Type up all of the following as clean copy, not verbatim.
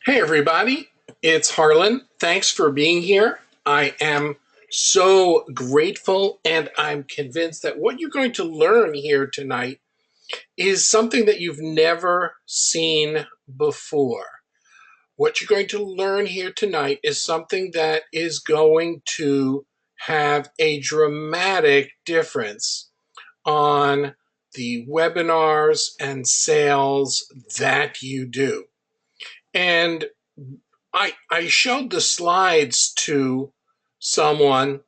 Hey, everybody. It's Harlan. Thanks for being here. I am so grateful, and I'm convinced that what you're going to learn here tonight is something that you've never seen before. What you're going to learn here tonight is something that is going to have a dramatic difference on the webinars and sales that you do. And I showed the slides to someone,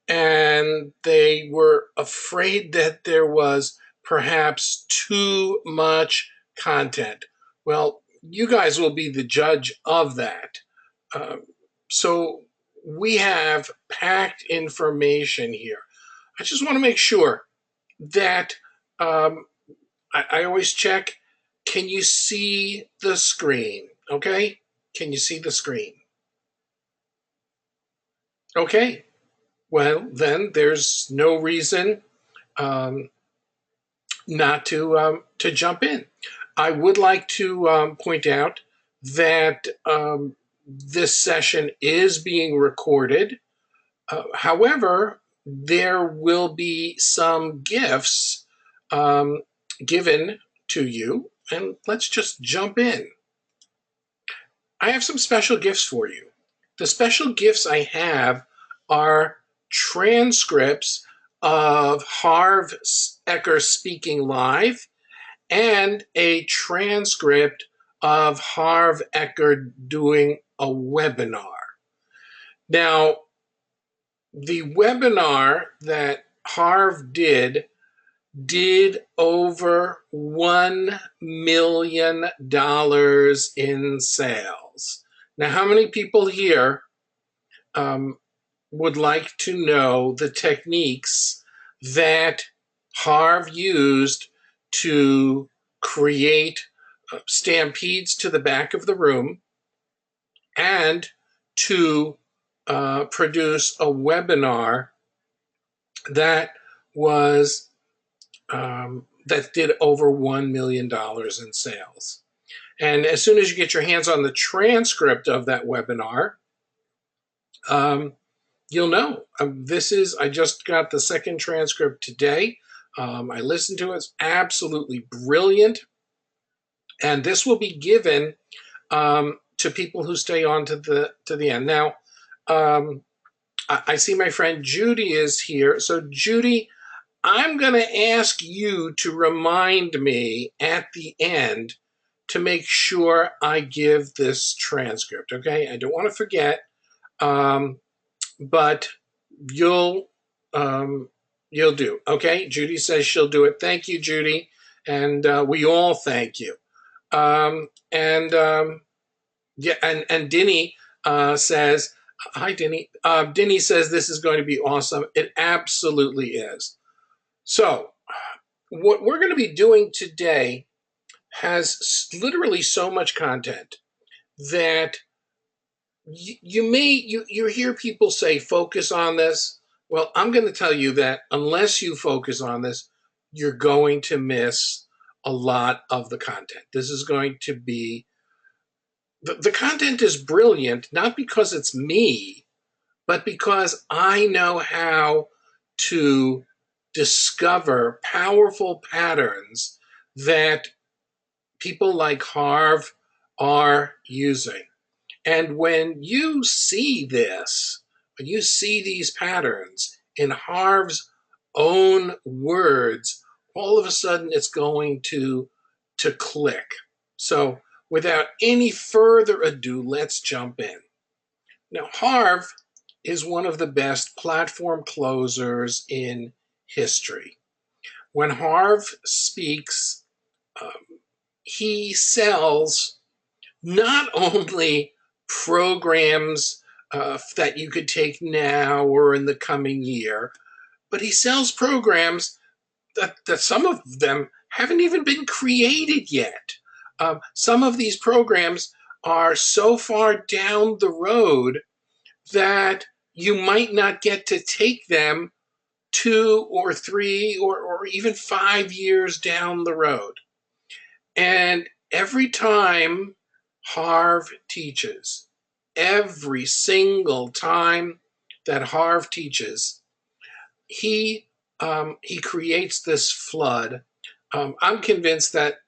and they were afraid that there was perhaps too much content. Well, you guys will be the judge of that. Uh, so we have packed information here. I just want to make sure that um, I always check. Can you see the screen? Okay. Can you see the screen? Okay. Well, then there's no reason um, not to jump in. I would like to point out that this session is being recorded. However, there will be some gifts um, given to you, and let's just jump in. I have some special gifts for you. The special gifts I have are transcripts of Harv Eker speaking live and a transcript of Harv Eker doing a webinar. Now, the webinar that Harv did over $1 million in sales. Now, how many people here um, would like to know the techniques that Harv used to create stampedes to the back of the room and to produce a webinar that was that did over $1 million in sales? And as soon as you get your hands on the transcript of that webinar, um, you'll know. I just got the second transcript today. I listened to it. It's absolutely brilliant. And this will be given to people who stay on to the end. Now, I see my friend Judy is here. So, Judy, I'm going to ask you to remind me at the end to make sure I give this transcript. Okay, I don't want to forget, but you'll um, you'll do. Okay, Judy says she'll do it. Thank you, Judy, and we all thank you. And yeah, and Dinny says hi, Dinny. Dinny says this is going to be awesome. It absolutely is. So, what we're going to be doing today has literally so much content that you hear people say focus on this. Well, I'm going to tell you that unless you focus on this, you're going to miss a lot of the content. This is going to be the content is brilliant, not because it's me, but because I know how to discover powerful patterns that people like Harv are using. And when you see this, when you see these patterns in Harv's own words, all of a sudden it's going to click. So without any further ado, let's jump in. Now, Harv is one of the best platform closers in history. When Harv speaks, he sells not only programs that you could take now or in the coming year, but he sells programs that some of them haven't even been created yet. Some of these programs are so far down the road that you might not get to take them 2 or 3 or even 5 years down the road. And every time Harv teaches. Every single time that Harv teaches, he creates this flood. I'm convinced that,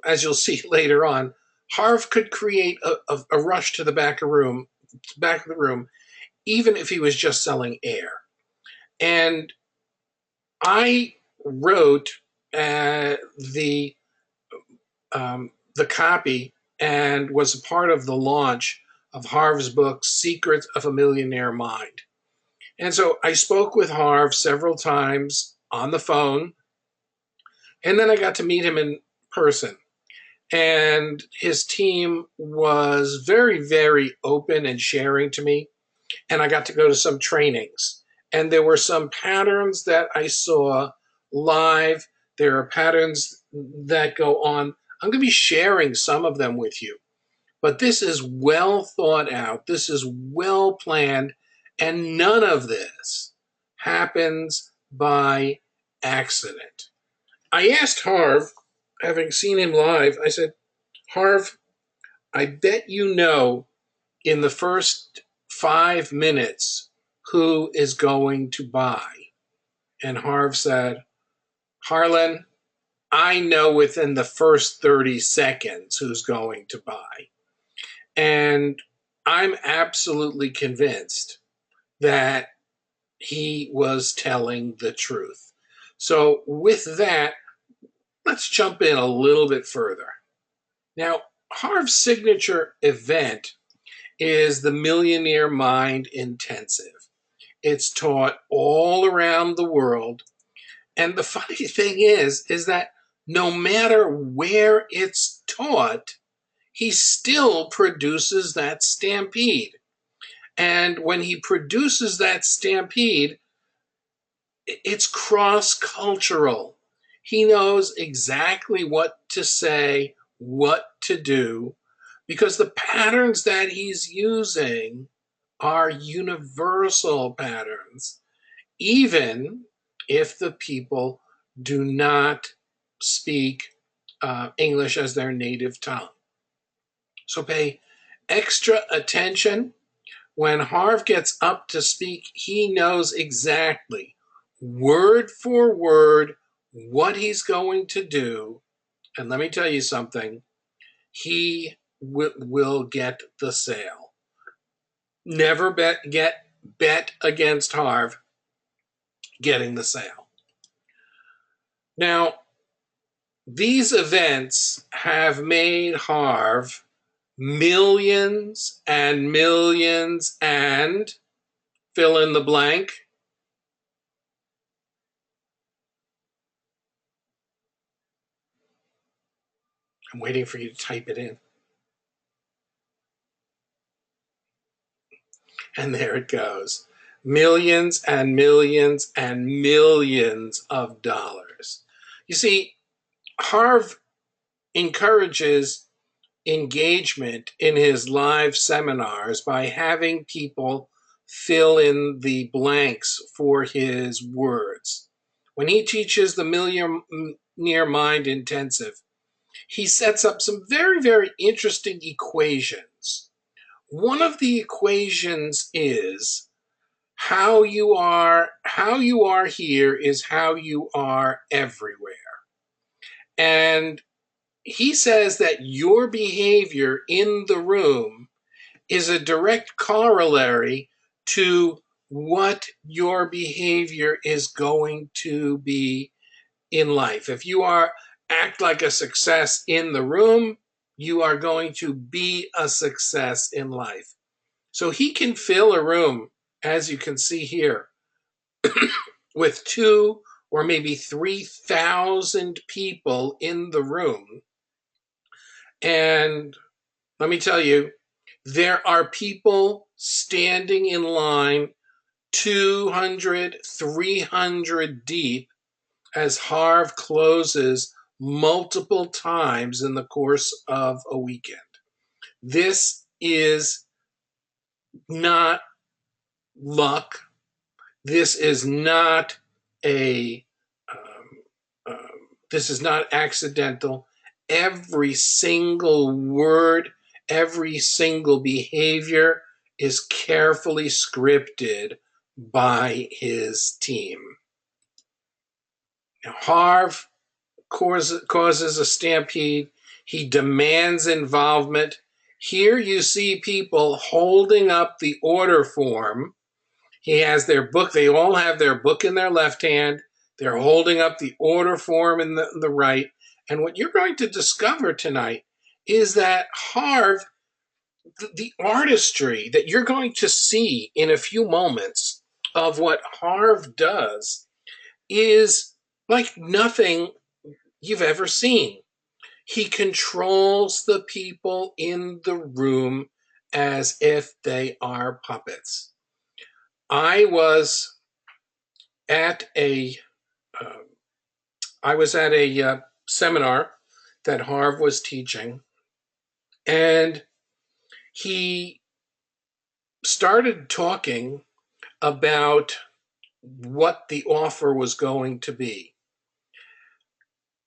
as you'll see later on, Harv could create a rush to the back of the room, even if he was just selling air. And I wrote the copy and was a part of the launch of Harv's book, Secrets of a Millionaire Mind. And so I spoke with Harv several times on the phone, and then I got to meet him in person. And his team was very, very open and sharing to me. And I got to go to some trainings. And there were some patterns that I saw live. There are patterns that go on. I'm going to be sharing some of them with you. But this is well thought out. This is well planned. And none of this happens by accident. I asked Harv, having seen him live, I said, Harv, I bet you know in the first 5 minutes who is going to buy. And Harv said, Harlan, I know within the first 30 seconds who's going to buy. And I'm absolutely convinced that he was telling the truth. So, with that, let's jump in a little bit further. Now, Harv's signature event is the Millionaire Mind Intensive. It's taught all around the world. And the funny thing is that no matter where it's taught, he still produces that stampede. And when he produces that stampede, it's cross-cultural. He knows exactly what to say, what to do, because the patterns that he's using are universal patterns, even if the people do not speak English as their native tongue. So pay extra attention. When Harv gets up to speak, he knows exactly, word for word, what he's going to do. And let me tell you something, he will get the sale. Never bet against Harv getting the sale. Now, these events have made Harv millions and millions and fill in the blank. I'm waiting for you to type it in. And there it goes. Millions and millions and millions of dollars. You see, Harv encourages engagement in his live seminars by having people fill in the blanks for his words. When he teaches the Millionaire Mind Intensive, he sets up some very, very interesting equations. One of the equations is how you are here is how you are everywhere. And he says that your behavior in the room is a direct corollary to what your behavior is going to be in life. If you act like a success in the room, you are going to be a success in life. So he can fill a room, as you can see here, with 2 or maybe 3,000 people in the room. And let me tell you, there are people standing in line 200, 300 deep as Harv closes multiple times in the course of a weekend. This is not luck. This is not a this is not accidental. Every single word, every single behavior is carefully scripted by his team. Now, Harv causes a stampede. He demands involvement. Here you see people holding up the order form. He has their book. They all have their book in their left hand. They're holding up the order form in the right. And what you're going to discover tonight is that Harv, the artistry that you're going to see in a few moments of what Harv does is like nothing you've ever seen. He controls the people in the room as if they are puppets. I was at a uh, seminar that Harv was teaching, and he started talking about what the offer was going to be.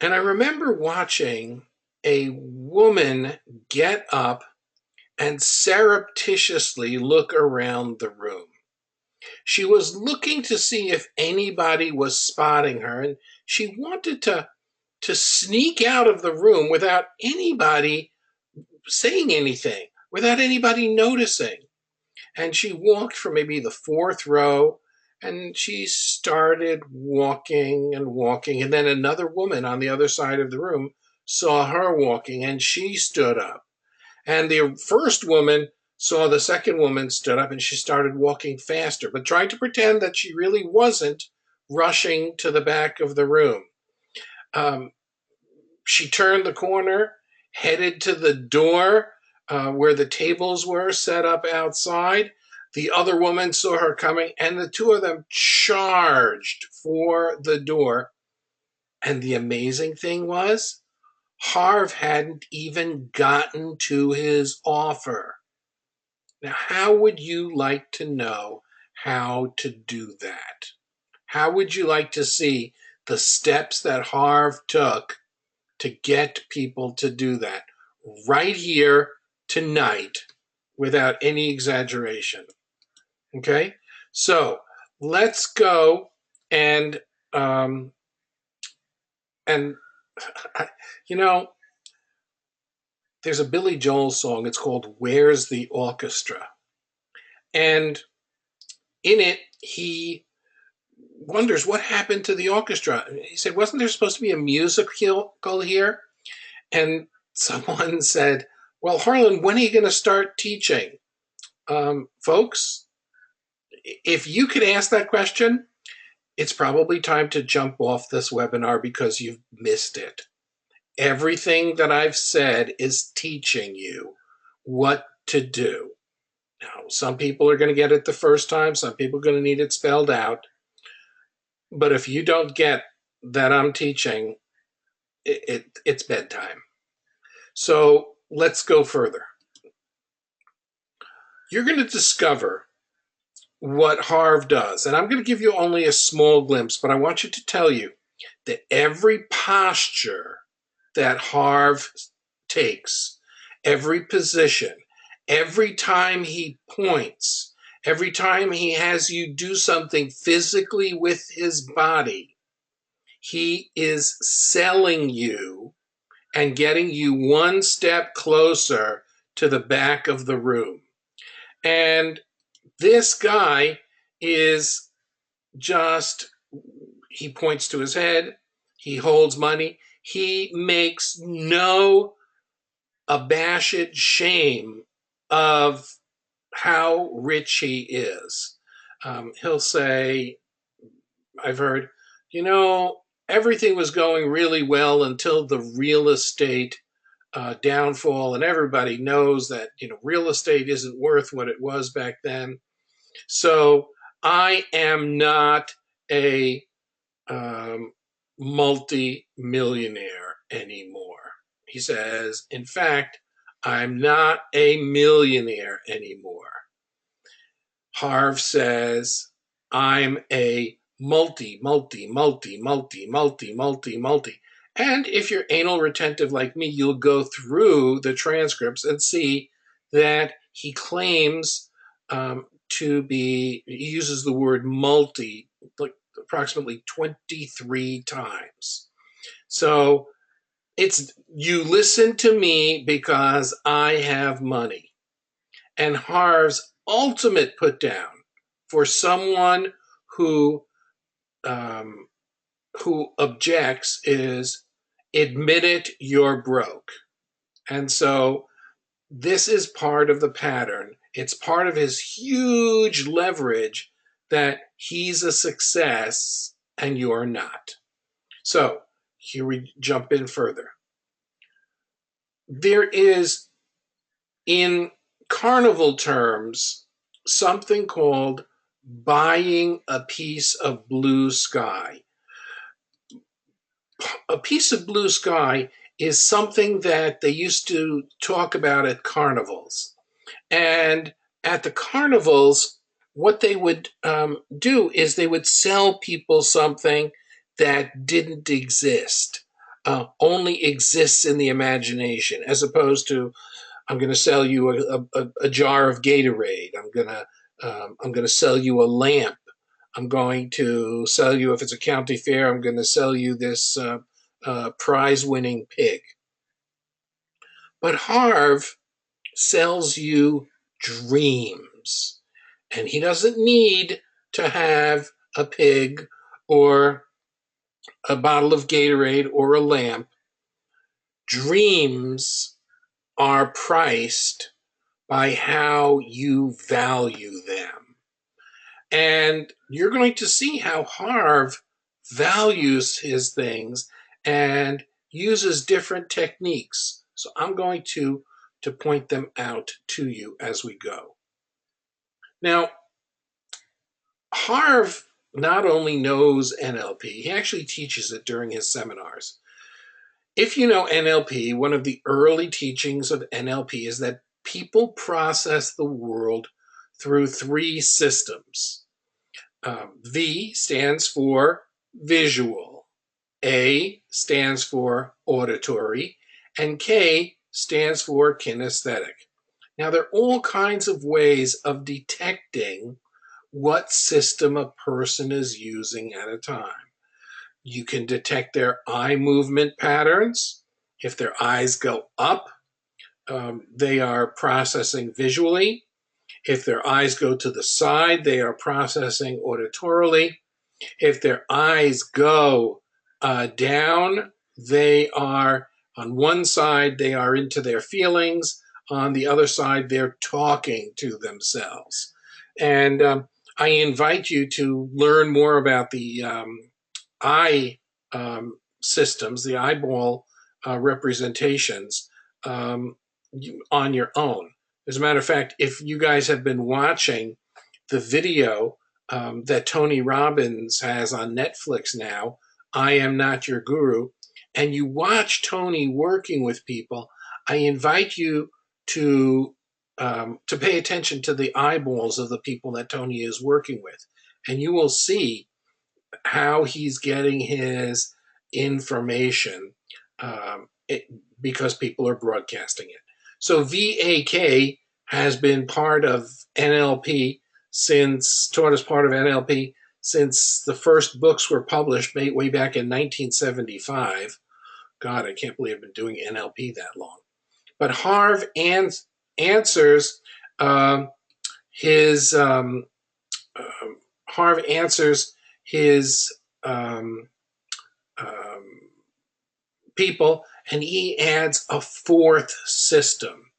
And I remember watching a woman get up and surreptitiously look around the room. She was looking to see if anybody was spotting her, and she wanted to sneak out of the room without anybody saying anything, without anybody noticing. And she walked for maybe the fourth row, and she started walking and walking. And then another woman on the other side of the room saw her walking, and she stood up. And the first woman saw the second woman stood up, and she started walking faster, but tried to pretend that she really wasn't rushing to the back of the room. Um, she turned the corner, headed to the door where the tables were set up outside. The other woman saw her coming, and the two of them charged for the door. And the amazing thing was, Harv hadn't even gotten to his offer. Now, how would you like to know how to do that? How would you like to see the steps that Harv took to get people to do that right here tonight without any exaggeration? Okay, so let's go and um, and you know, there's a Billy Joel song. It's called "Where's the Orchestra," and in it he wonders what happened to the orchestra. He said, "Wasn't there supposed to be a musical here?" And someone said, "Well, Harlan, when are you going to start teaching?" Folks, if you could ask that question, it's probably time to jump off this webinar because you've missed it. Everything that I've said is teaching you what to do. Now, some people are going to get it the first time. Some people are going to need it spelled out. But if you don't get that I'm teaching, it's bedtime. So let's go further. You're going to discover what Harv does. And I'm going to give you only a small glimpse, but I want you to tell you that every posture that Harv takes, every position, every time he points, every time he has you do something physically with his body, he is selling you and getting you one step closer to the back of the room. And this guy is just, he points to his head, he holds money, he makes no abashed shame of how rich he is. He'll say, I've heard, everything was going really well until the real estate downfall, and everybody knows that real estate isn't worth what it was back then. So I am not a multi-millionaire anymore. He says, in fact, I'm not a millionaire anymore. Harv says, I'm a multi. And if you're anal retentive like me, you'll go through the transcripts and see that he claims he uses the word multi, like approximately 23 times. So it's, you listen to me because I have money. And Harv's ultimate put down for someone who um, who objects is, admit it, you're broke. And so this is part of the pattern. It's part of his huge leverage that he's a success and you're not. So here we jump in further. There is, in carnival terms, something called buying a piece of blue sky. A piece of blue sky is something that they used to talk about at carnivals. And at the carnivals, what they would do is they would sell people something that didn't exist, only exists in the imagination, as opposed to, I'm going to sell you a jar of Gatorade. I'm going to sell you a lamp. I'm going to sell you, if it's a county fair, I'm going to sell you this prize winning pig. But Harv sells you dreams. And he doesn't need to have a pig or a bottle of Gatorade or a lamp. Dreams are priced by how you value them. And you're going to see how Harv values his things and uses different techniques. So I'm going to point them out to you as we go. Now, Harv not only knows NLP, he actually teaches it during his seminars. If you know NLP, one of the early teachings of NLP is that people process the world through three systems. V stands for visual, A stands for auditory, and K stands for kinesthetic. Now, there are all kinds of ways of detecting what system a person is using at a time. You can detect their eye movement patterns. If their eyes go up, they are processing visually. If their eyes go to the side, they are processing auditorily. If their eyes go down, they are, on one side, they are into their feelings. On the other side, they're talking to themselves. And I invite you to learn more about the eye systems, the eyeball representations on your own. As a matter of fact, if you guys have been watching the video that Tony Robbins has on Netflix now, I Am Not Your Guru, and you watch Tony working with people, I invite you to pay attention to the eyeballs of the people that Tony is working with, and you will see how he's getting his information it, because people are broadcasting it. So VAK has been part of NLP taught as part of NLP since the first books were published way back in 1975. God, I can't believe I've been doing NLP that long. But Harv answers his Harv answers his people, and he adds a fourth system.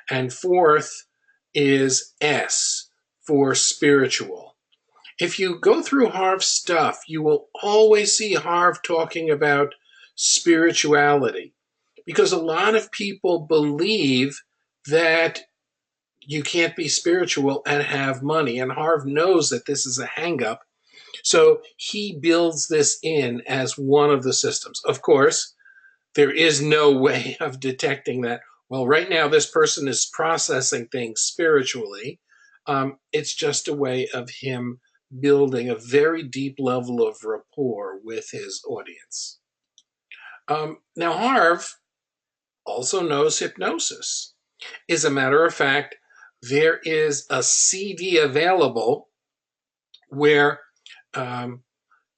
And fourth is S for spiritual. If you go through Harv's stuff, you will always see Harv talking about spirituality, because a lot of people believe that you can't be spiritual and have money. And Harv knows that this is a hangup. So he builds this in as one of the systems. Of course, there is no way of detecting that, well, right now this person is processing things spiritually. It's just a way of him building a very deep level of rapport with his audience. Now, Harv also knows hypnosis. As a matter of fact, there is a CD available where um,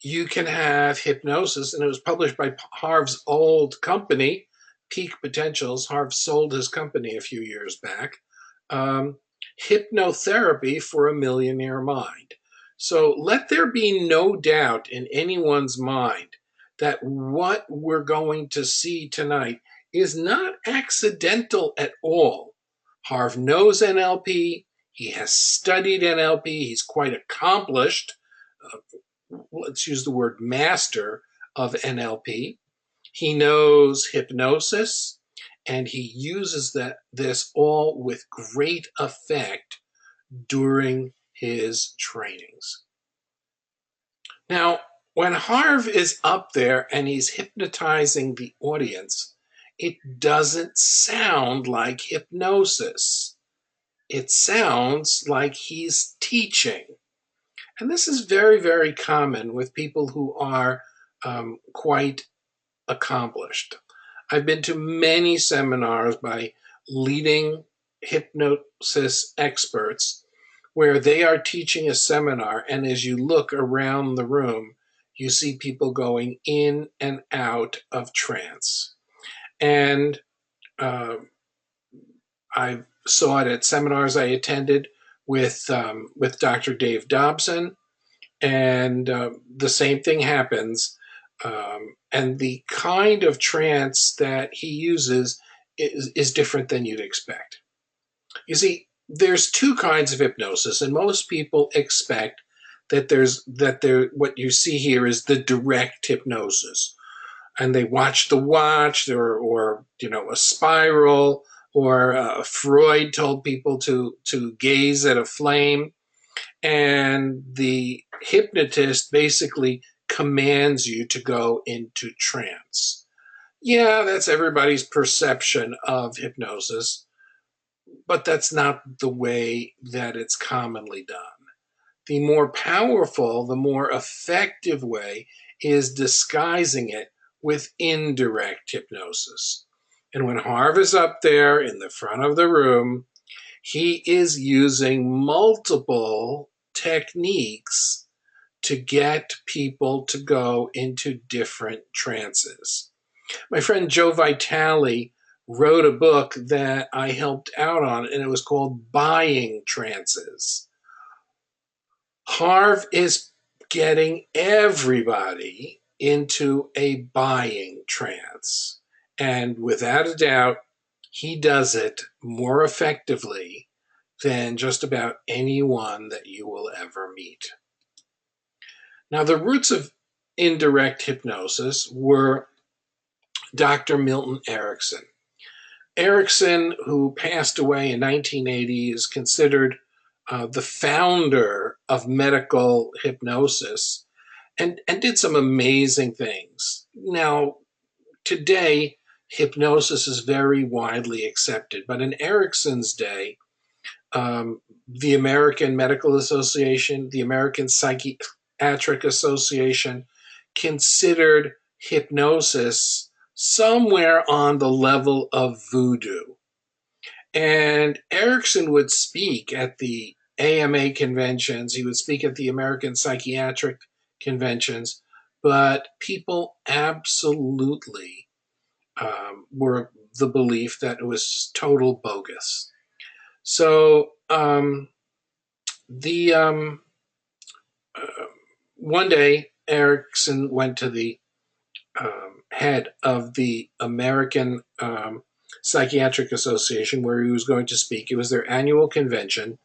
you can have hypnosis, and it was published by Harv's old company, Peak Potentials. Harv sold his company a few years back. Um, Hypnotherapy for a Millionaire Mind. So let there be no doubt in anyone's mind that what we're going to see tonight is not accidental at all. Harv knows NLP. He has studied NLP. He's quite accomplished. Let's use the word master of NLP. He knows hypnosis, and he uses this all with great effect during his trainings. Now, when Harv is up there and he's hypnotizing the audience, it doesn't sound like hypnosis. It sounds like he's teaching. And this is very, very common with people who are quite accomplished. I've been to many seminars by leading hypnosis experts where they are teaching a seminar, and as you look around the room, you see people going in and out of trance. And uh, I saw it at seminars I attended with Dr. Dave Dobson, and the same thing happens. And the kind of trance that he uses is different than you'd expect. You see, there's two kinds of hypnosis, and most people expect that what you see here is the direct hypnosis, and they watch the watch, or a spiral, or Freud told people to gaze at a flame, and the hypnotist basically commands you to go into trance. Yeah, that's everybody's perception of hypnosis, but that's not the way that it's commonly done. The more powerful, the more effective way is disguising it with indirect hypnosis. And when Harv is up there in the front of the room, he is using multiple techniques to get people to go into different trances. My friend Joe Vitale wrote a book that I helped out on, and it was called Buying Trances. Harv is getting everybody into a buying trance. And without a doubt, he does it more effectively than just about anyone that you will ever meet. Now, the roots of indirect hypnosis were Dr. Milton Erickson. Erickson, who passed away in 1980, is considered the founder of medical hypnosis, and did some amazing things. Now, today, hypnosis is very widely accepted, but in Erickson's day, the American Medical Association, the American Psychiatric Association considered hypnosis somewhere on the level of voodoo. And Erickson would speak at the AMA conventions, he would speak at the American Psychiatric conventions, but people absolutely were the belief that it was total bogus. So the one day, Erickson went to the head of the American Psychiatric Association where he was going to speak. It was their annual convention.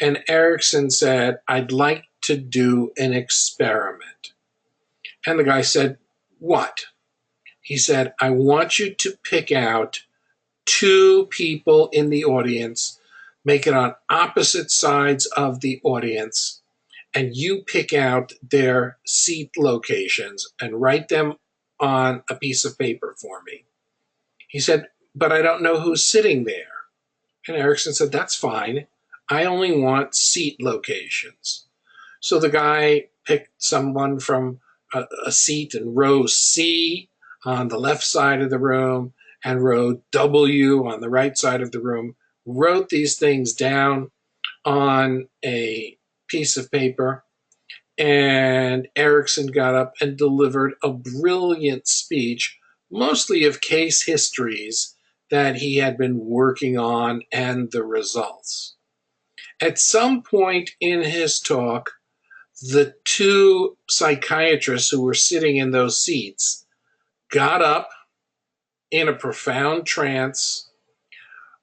And Erickson said, "I'd like to do an experiment." And the guy said, "What?" He said, "I want you to pick out two people in the audience, make it on opposite sides of the audience, and you pick out their seat locations and write them on a piece of paper for me." He said, "But I don't know who's sitting there." And Erickson said, "That's fine. I only want seat locations." So the guy picked someone from a seat in row C on the left side of the room and wrote W on the right side of the room, wrote these things down on a piece of paper. And Erickson got up and delivered a brilliant speech, mostly of case histories that he had been working on and the results. At some point in his talk, the two psychiatrists who were sitting in those seats got up in a profound trance,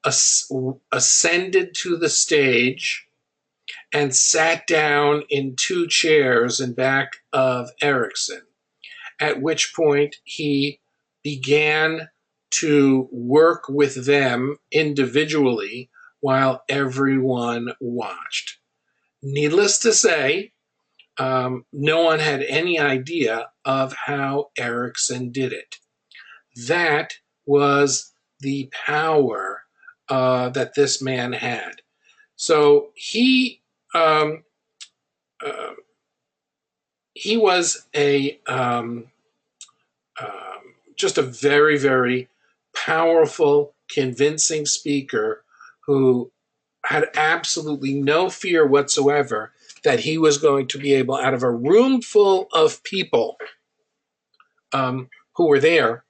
ascended to the stage, and sat down in two chairs in back of Erickson, at which point he began to work with them individually while everyone watched. Needless to say, no one had any idea of how Erickson did it. That was the power that this man had. So um, uh, he was just a very, very powerful, convincing speaker who had absolutely no fear whatsoever that he was going to be able, out of a room full of people who were there,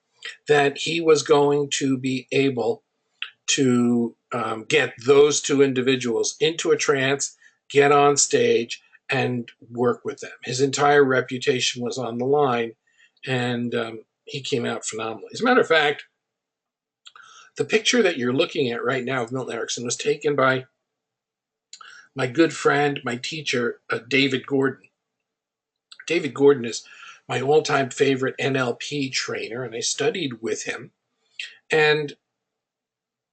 that he was going to be able to get those two individuals into a trance, get on stage, and work with them. His entire reputation was on the line, and he came out phenomenally. As a matter of fact, the picture that you're looking at right now of Milton Erickson was taken by my good friend, my teacher, David Gordon. David Gordon is my all-time favorite NLP trainer, and I studied with him. And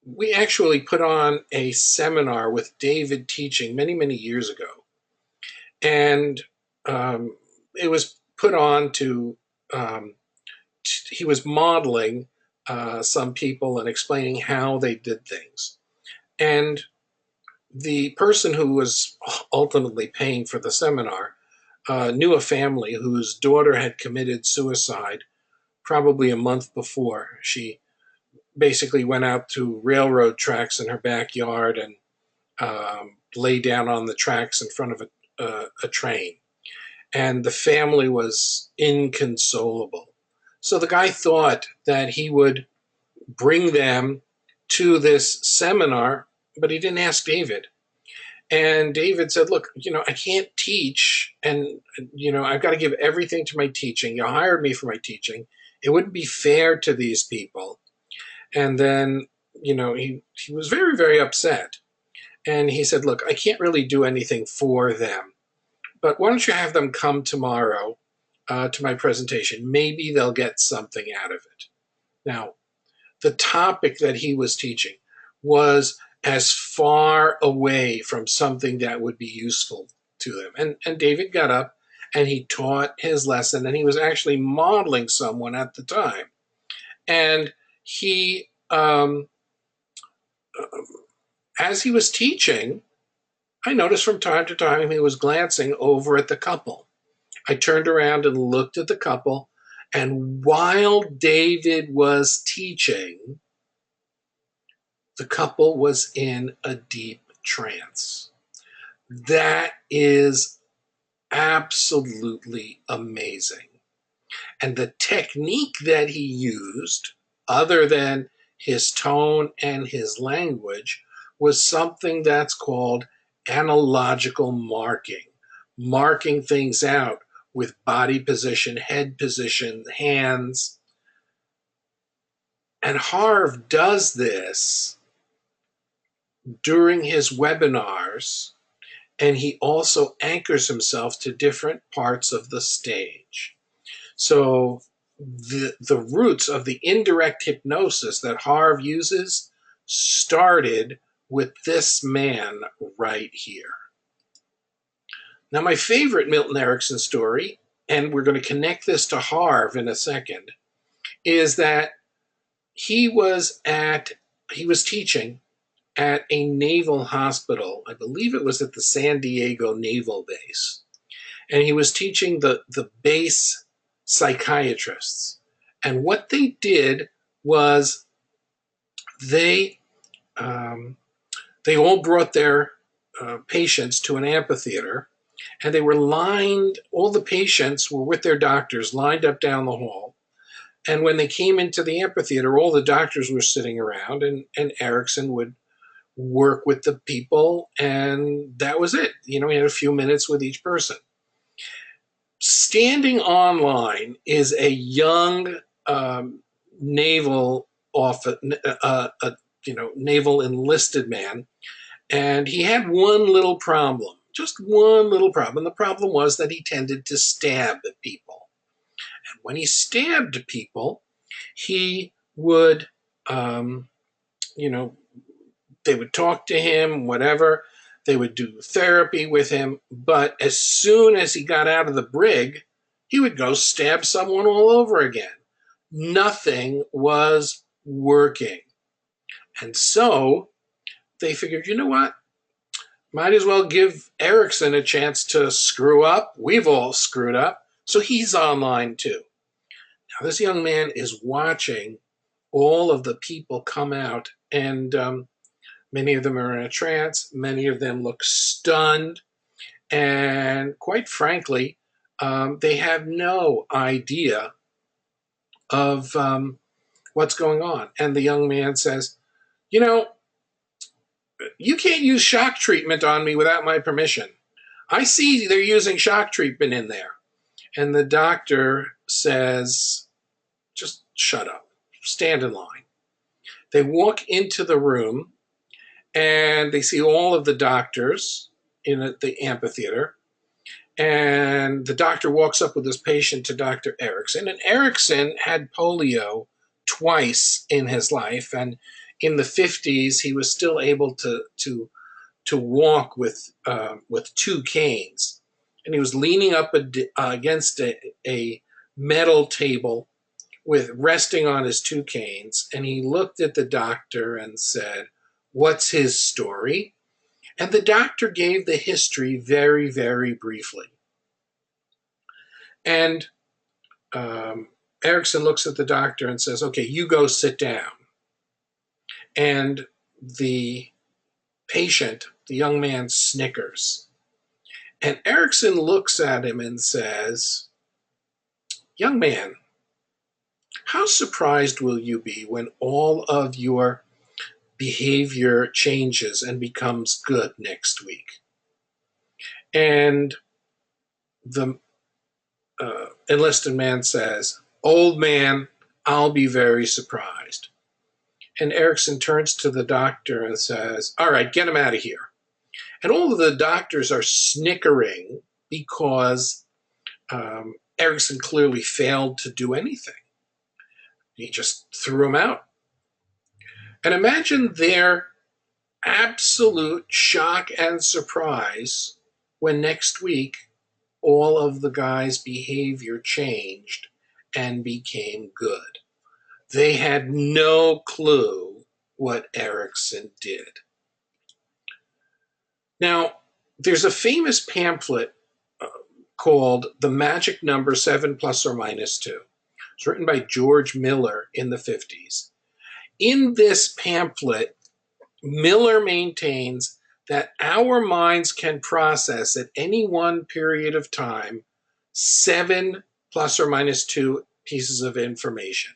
we actually put on a seminar with David teaching many, many years ago. And it was put on he was modeling some people and explaining how they did things. And the person who was ultimately paying for the seminar knew a family whose daughter had committed suicide probably a month before. She basically went out to railroad tracks in her backyard and lay down on the tracks in front of a train. And the family was inconsolable. So the guy thought that he would bring them to this seminar, but he didn't ask David. And David said, look, I can't teach, and, I've got to give everything to my teaching. You hired me for my teaching. It wouldn't be fair to these people. And then, he was very, very upset. And he said, look, I can't really do anything for them, but why don't you have them come tomorrow to my presentation? Maybe they'll get something out of it. Now, the topic that he was teaching was as far away from something that would be useful to them. And David got up and he taught his lesson, and he was actually modeling someone at the time. And he, as he was teaching, I noticed from time to time he was glancing over at the couple. I turned around and looked at the couple, and while David was teaching, the couple was in a deep trance. That is absolutely amazing. And the technique that he used, other than his tone and his language, was something that's called analogical marking things out with body position, head position, hands. And Harv does this during his webinars, and he also anchors himself to different parts of the stage. So the roots of the indirect hypnosis that Harv uses started with this man right here. Now, my favorite Milton Erickson story, and we're going to connect this to Harv in a second, is that he was teaching at a naval hospital. I believe it was at the San Diego Naval Base. And he was teaching the base psychiatrists. And what they did was they um, they all brought their patients to an amphitheater, and they were lined. All the patients were with their doctors, lined up down the hall. And when they came into the amphitheater, all the doctors were sitting around, and Erickson would work with the people, and that was it. You know, he had a few minutes with each person. Standing online is a young naval officer, naval enlisted man, and he had one little problem, just one little problem. The problem was that he tended to stab people, and when he stabbed people, he would, um, you know, they would talk to him, whatever. They would do therapy with him. But as soon as he got out of the brig, he would go stab someone all over again. Nothing was working. And so they figured, you know what? Might as well give Erickson a chance to screw up. We've all screwed up. So he's online too. Now, this young man is watching all of the people come out, and many of them are in a trance. Many of them look stunned. And quite frankly, they have no idea of what's going on. And the young man says, you know, you can't use shock treatment on me without my permission. I see they're using shock treatment in there. And the doctor says, just shut up, stand in line. They walk into the room, and they see all of the doctors in the amphitheater. And the doctor walks up with his patient to Dr. Erickson. And Erickson had polio twice in his life. And in the 50s, he was still able to walk with two canes. And he was leaning up against a metal table with resting on his two canes. And he looked at the doctor and said, "What's his story?" And the doctor gave the history very, very briefly. And Erickson looks at the doctor and says, "Okay, you go sit down." And the patient, the young man, snickers. And Erickson looks at him and says, "Young man, how surprised will you be when all of your behavior changes and becomes good next week?" And the enlisted man says, "Old man, I'll be very surprised." And Erickson turns to the doctor and says, "All right, get him out of here." And all of the doctors are snickering because Erickson clearly failed to do anything. He just threw him out. And imagine their absolute shock and surprise when next week all of the guys' behavior changed and became good. They had no clue what Erickson did. Now, there's a famous pamphlet called The Magic Number 7 Plus or Minus 2. It's written by George Miller in the 50s. In this pamphlet, Miller maintains that our minds can process at any one period of time 7 plus or minus 2 pieces of information.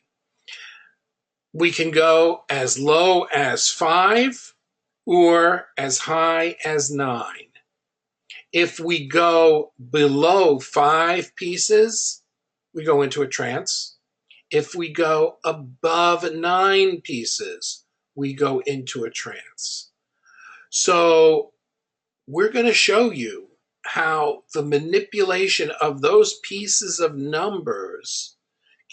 We can go as low as 5 or as high as 9. If we go below 5 pieces, we go into a trance. If we go above 9 pieces, we go into a trance. So we're going to show you how the manipulation of those pieces of numbers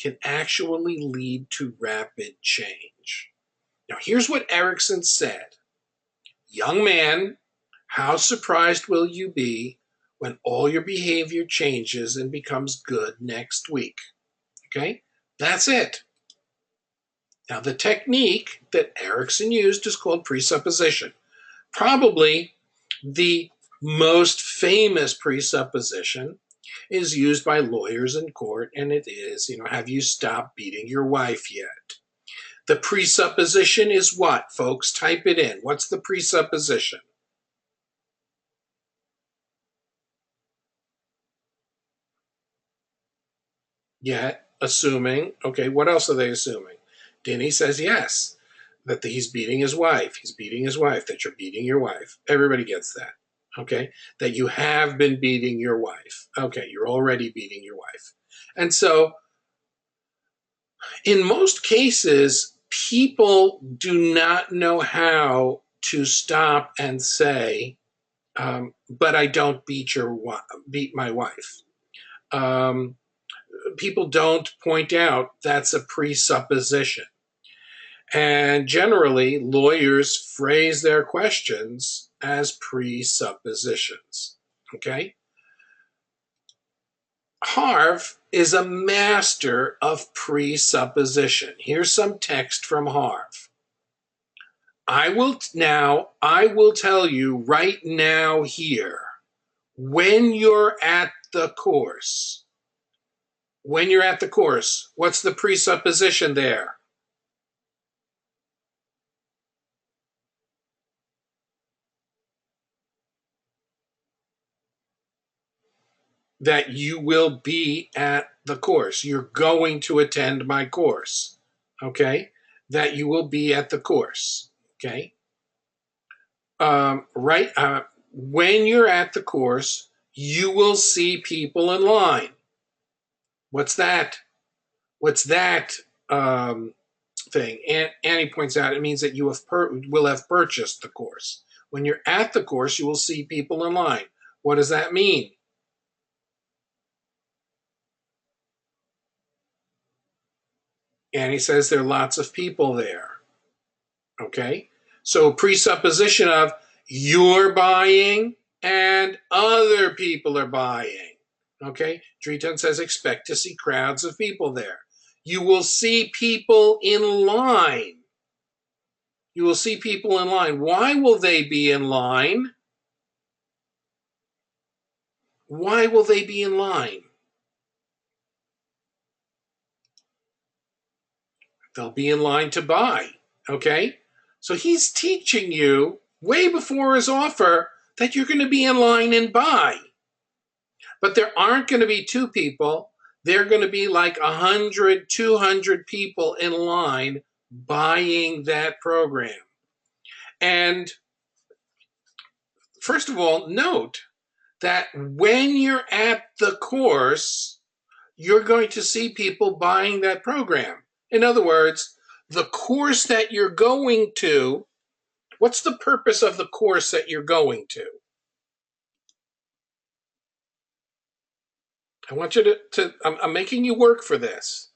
can actually lead to rapid change. Now, here's what Erickson said. "Young man, how surprised will you be when all your behavior changes and becomes good next week?" Okay, that's it. Now, the technique that Erickson used is called presupposition. Probably the most famous presupposition is used by lawyers in court, and it is, have you stopped beating your wife yet? The presupposition is what, folks? Type it in. What's the presupposition? Yeah, assuming. Okay, what else are they assuming? Denny says yes, that he's beating his wife. He's beating his wife, that you're beating your wife. Everybody gets that. Okay, that you have been beating your wife. Okay, you're already beating your wife. And so, in most cases, people do not know how to stop and say, but I don't beat my wife. Um, People don't point out that's a presupposition. And generally, lawyers phrase their questions as presuppositions. Okay? Harv is a master of presupposition. Here's some text from Harv. I will tell you right now here, when you're at the course, what's the presupposition there? That you will be at the course. You're going to attend my course. Okay? That you will be at the course. Okay? Right? When you're at the course, you will see people in line. What's that? What's that thing? And Annie points out it means that you will have purchased the course. When you're at the course, you will see people in line. What does that mean? Annie says there are lots of people there. Okay? So presupposition of you're buying and other people are buying. Okay? Driton says expect to see crowds of people there. You will see people in line. You will see people in line. Why will they be in line? Why will they be in line? They'll be in line to buy. Okay? So he's teaching you way before his offer that you're going to be in line and buy. But there aren't going to be two people. There are going to be like 100, 200 people in line buying that program. And first of all, note that when you're at the course, you're going to see people buying that program. In other words, the course that you're going to, what's the purpose of the course that you're going to? I want you I'm making you work for this.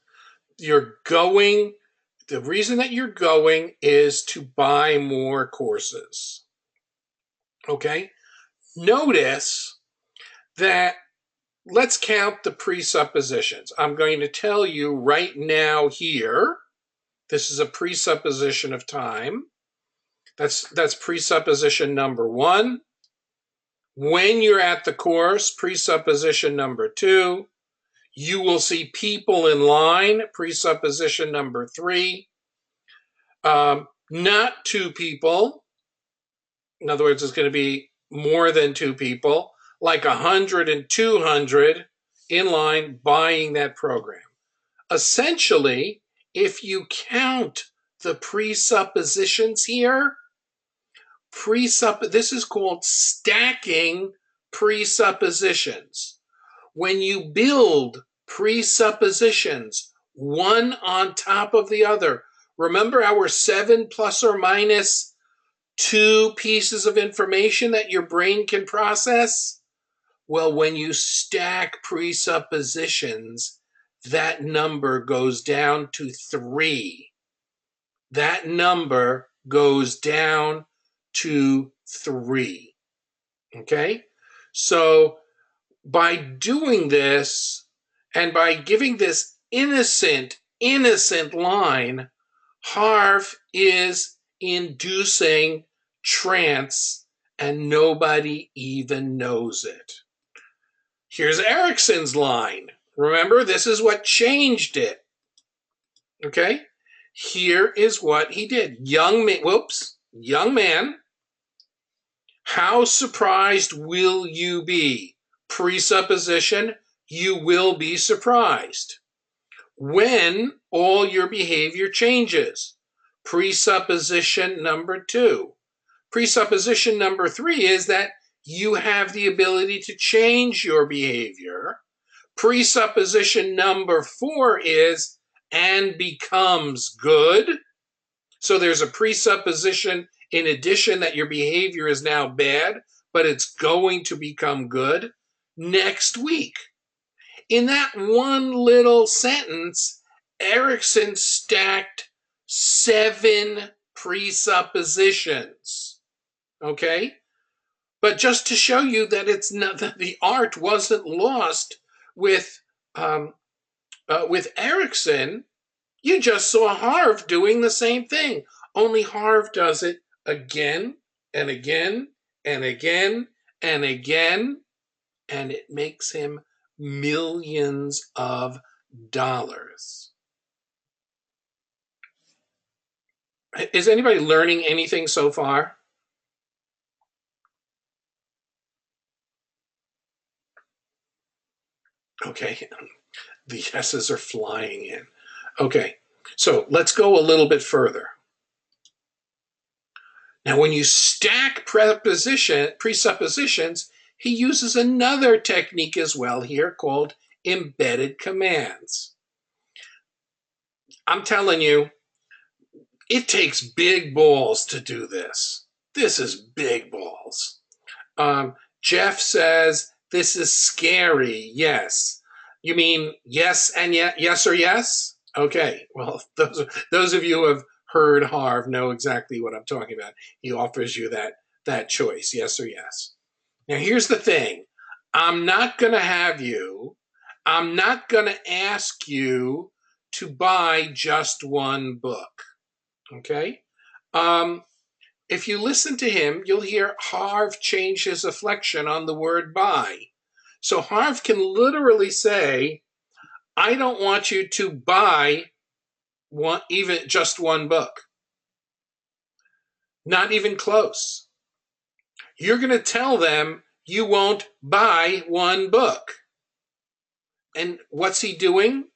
You're going, the reason that you're going is to buy more courses. Okay? Notice that let's count the presuppositions. I'm going to tell you right now here, this is a presupposition of time. That's presupposition number one. When you're at the course, presupposition number two. You will see people in line, presupposition number three. Not two people. In other words, it's going to be more than two people, like 100 and 200 in line buying that program. Essentially, if you count the presuppositions here, this is called stacking presuppositions. When you build presuppositions one on top of the other, remember our 7 plus or minus 2 pieces of information that your brain can process? Well, when you stack presuppositions, that number goes down to 3. That number goes down to 3. Okay? So by doing this and by giving this innocent line, Harv is inducing trance and nobody even knows it. Here's Erickson's line. Remember, this is what changed it. Okay? Here is what he did. Young man, how surprised will you be? Presupposition, you will be surprised. When all your behavior changes. Presupposition number 2. Presupposition number 3 is that you have the ability to change your behavior. Presupposition number 4 is and becomes good. So there's a presupposition in addition that your behavior is now bad, but it's going to become good next week. In that one little sentence, Erikson stacked 7 presuppositions. Okay? But just to show you that it's not that the art wasn't lost with Erikson, you just saw Harv doing the same thing. Only Harv does it again and again and again and again, and it makes him millions of dollars. Is anybody learning anything so far? Okay, the yeses are flying in. Okay, so let's go a little bit further. Now, when you stack presuppositions, he uses another technique as well here called embedded commands. I'm telling you, it takes big balls to do this. This is big balls. Jeff says, this is scary. Yes. You mean yes and yes or yes? Okay. Well, those of you who have heard Harv know exactly what I'm talking about. He offers you that choice, yes or yes. Now, here's the thing. I'm not going to ask you to buy just one book. Okay? If you listen to him, you'll hear Harv change his inflection on the word buy. So Harv can literally say, I don't want you to buy even just one book. Not even close. You're going to tell them you won't buy one book. And what's he doing?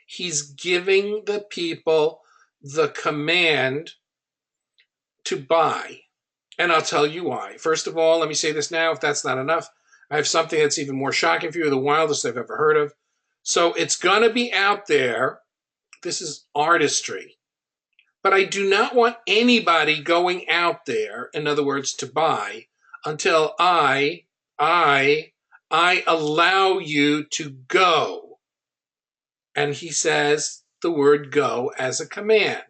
He's giving the people the command to buy. And I'll tell you why. First of all, let me say this now, if that's not enough. I have something that's even more shocking for you, the wildest I've ever heard of. So it's going to be out there. This is artistry. But I do not want anybody going out there, in other words, to buy, until I allow you to go. And he says the word go as a command.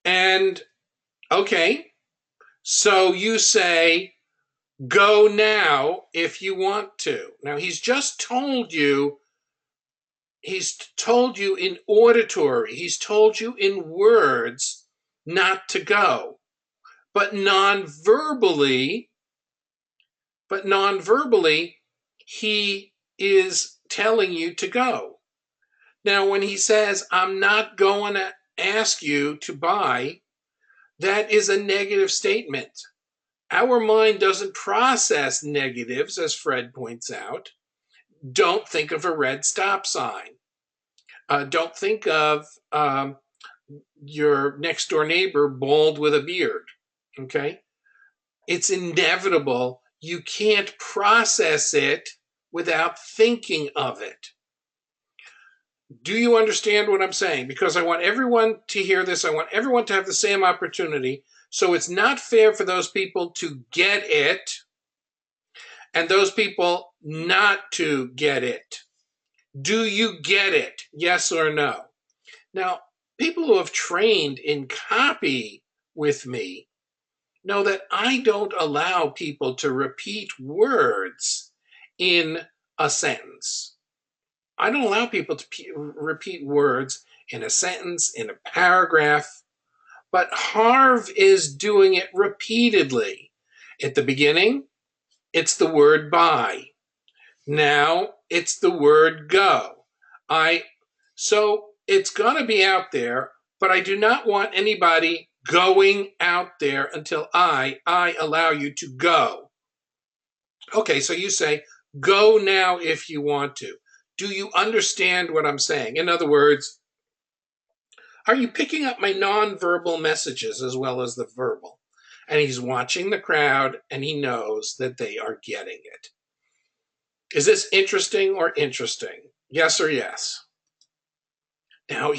And, okay, so you say, go now if you want to. Now, he's told you in auditory, he's told you in words not to go. But non-verbally, he is telling you to go. Now, when he says, I'm not going to ask you to buy, that is a negative statement. Our mind doesn't process negatives, as Fred points out. Don't think of a red stop sign. Don't think of your next door neighbor bald with a beard. Okay? It's inevitable. You can't process it without thinking of it. Do you understand what I'm saying? Because I want everyone to hear this. I want everyone to have the same opportunity. So it's not fair for those people to get it and those people not to get it. Do you get it? Yes or no? Now, people who have trained in copy with me know that I don't allow people to repeat words in a sentence. I don't allow people to repeat words in a sentence, in a paragraph, but Harv is doing it repeatedly. At the beginning, it's the word buy. Now it's the word go. So it's going to be out there, but I do not want anybody going out there until I allow you to go. Okay, so you say, go now if you want to. Do you understand what I'm saying? In other words, are you picking up my nonverbal messages as well as the verbal? And he's watching the crowd and he knows that they are getting it. Is this interesting or interesting? Yes or yes? Now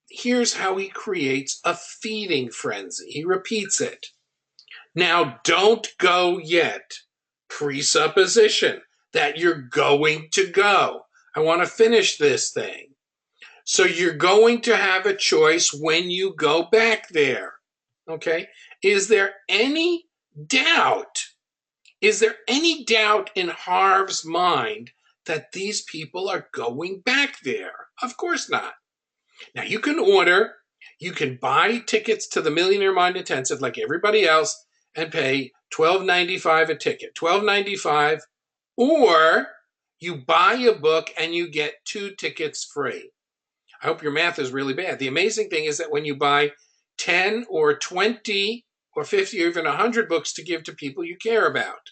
here's how he creates a feeding frenzy. He repeats it. Now don't go yet. Presupposition that you're going to go. I want to finish this thing. So you're going to have a choice when you go back there. Okay? Is there any doubt? Is there any doubt in Harv's mind that these people are going back there? Of course not. Now you can buy tickets to the Millionaire Mind Intensive like everybody else and pay $12.95 a ticket. $12.95, or you buy a book and you get 2 tickets free. I hope your math is really bad. The amazing thing is that when you buy 10 or 20 or 50 or even 100 books to give to people you care about,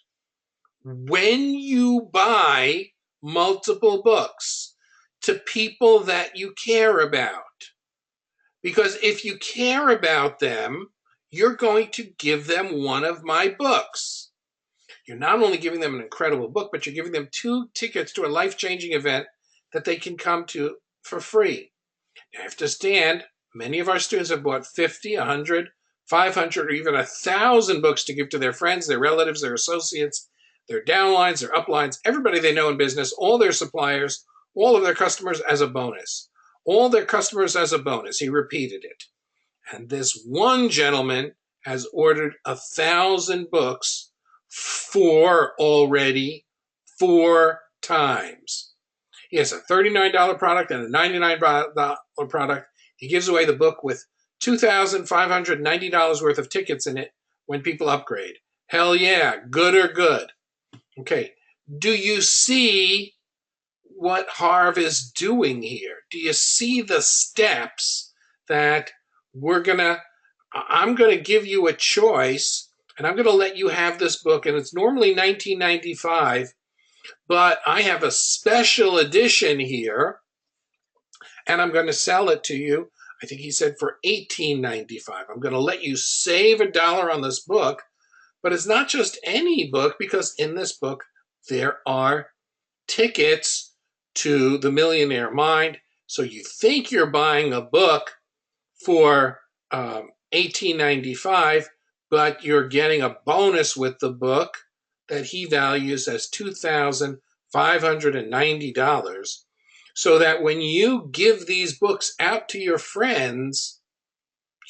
when you buy multiple books to people that you care about, because if you care about them, you're going to give them one of my books. You're not only giving them an incredible book, but you're giving them 2 tickets to a life-changing event that they can come to for free. You have to understand, many of our students have bought 50, 100, 500, or even 1,000 books to give to their friends, their relatives, their associates, their downlines, their uplines, everybody they know in business, all their suppliers, all of their customers as a bonus. All their customers as a bonus. He repeated it. And this one gentleman has ordered 1,000 books already 4 times. He has a $39 product and a $99 product. He gives away the book with $2,590 worth of tickets in it when people upgrade. Hell yeah, good or good. Okay, do you see what Harv is doing here? Do you see the steps that I'm gonna give you a choice, and I'm gonna let you have this book, and it's normally $19.95, but I have a special edition here, and I'm gonna sell it to you. I think he said for $18.95. I'm gonna let you save $1 on this book, but it's not just any book, because in this book there are tickets to the Millionaire Mind. So you think you're buying a book for $18.95, but you're getting a bonus with the book that he values as $2,590, so that when you give these books out to your friends,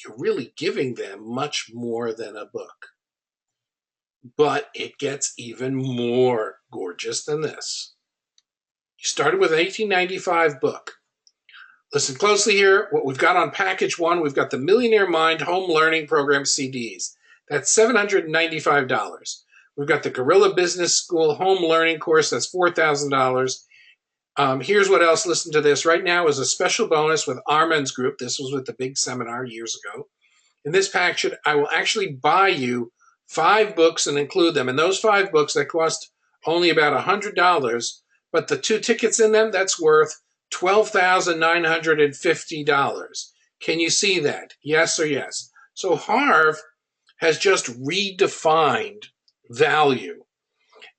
you're really giving them much more than a book. But it gets even more gorgeous than this. You started with an $18.95 book. Listen closely here. What we've got on package 1, we've got the Millionaire Mind Home Learning Program CDs. That's $795. We've got the Guerrilla Business School Home Learning Course. That's $4,000. Here's what else. Listen to this. Right now is a special bonus with Armand's group. This was with the big seminar years ago. In this package, I will actually buy you 5 books and include them. And those 5 books that cost only about $100, but the 2 tickets in them, that's worth $12,950. Can you see that? Yes or yes? So Harv has just redefined value.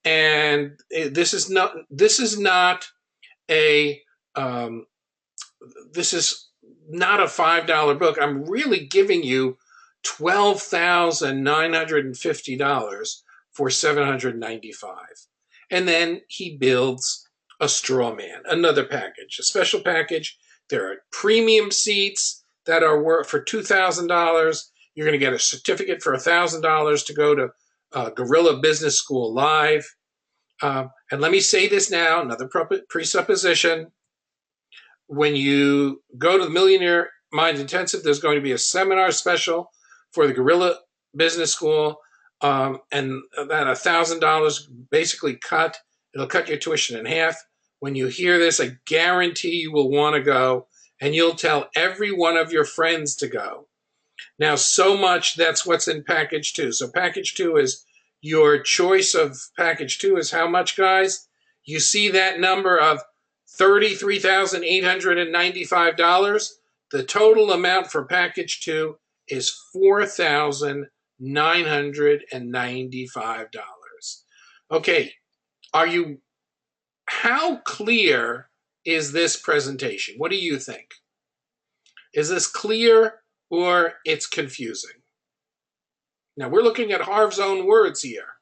And this is not a $5 book. I'm really giving you $12,950 for $795. And then he builds a straw man, another package, a special package. There are premium seats that are worth for $2,000. You're going to get a certificate for $1,000 to go to Guerrilla Business School Live. And let me say this now, another presupposition. When you go to the Millionaire Mind Intensive, there's going to be a seminar special for the Guerrilla Business School and that $1,000 basically it'll cut your tuition in half. When you hear this, I guarantee you will want to go, and you'll tell every one of your friends to go. Now, so much, that's what's in package two. So package two is your choice of package two is how much, guys? You see that number of $33,895? The total amount for package two is $4,995. Okay, how clear is this presentation? What do you think? Is this clear or it's confusing? Now we're looking at Harv's own words here.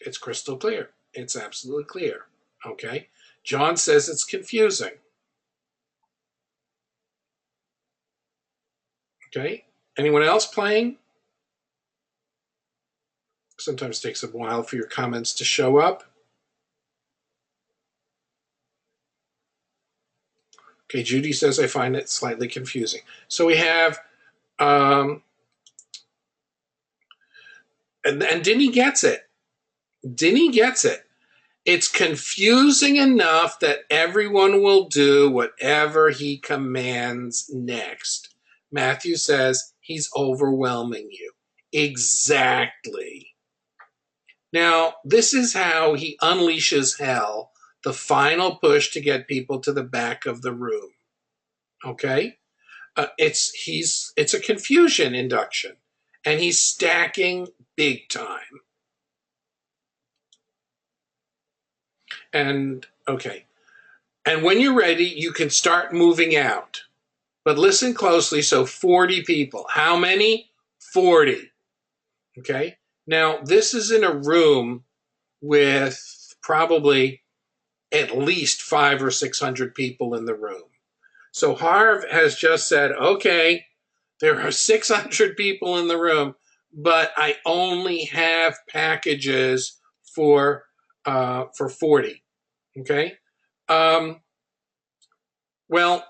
It's crystal clear. It's absolutely clear. Okay. John says it's confusing. Okay. Anyone else playing? Sometimes it takes a while for your comments to show up. Okay, Judy says I find it slightly confusing. So we have, and Denny gets it. Denny gets it. It's confusing enough that everyone will do whatever he commands next. Matthew says he's overwhelming you. Exactly. Now, this is how he unleashes hell, the final push to get people to the back of the room. Okay? It's a confusion induction, and he's stacking big time. And okay. And when you're ready, you can start moving out. But listen closely. So 40 people. How many? 40. Okay. Now, this is in a room with probably at least 500 or 600 people in the room. So Harv has just said, okay, there are 600 people in the room, but I only have packages for 40. Okay. Well,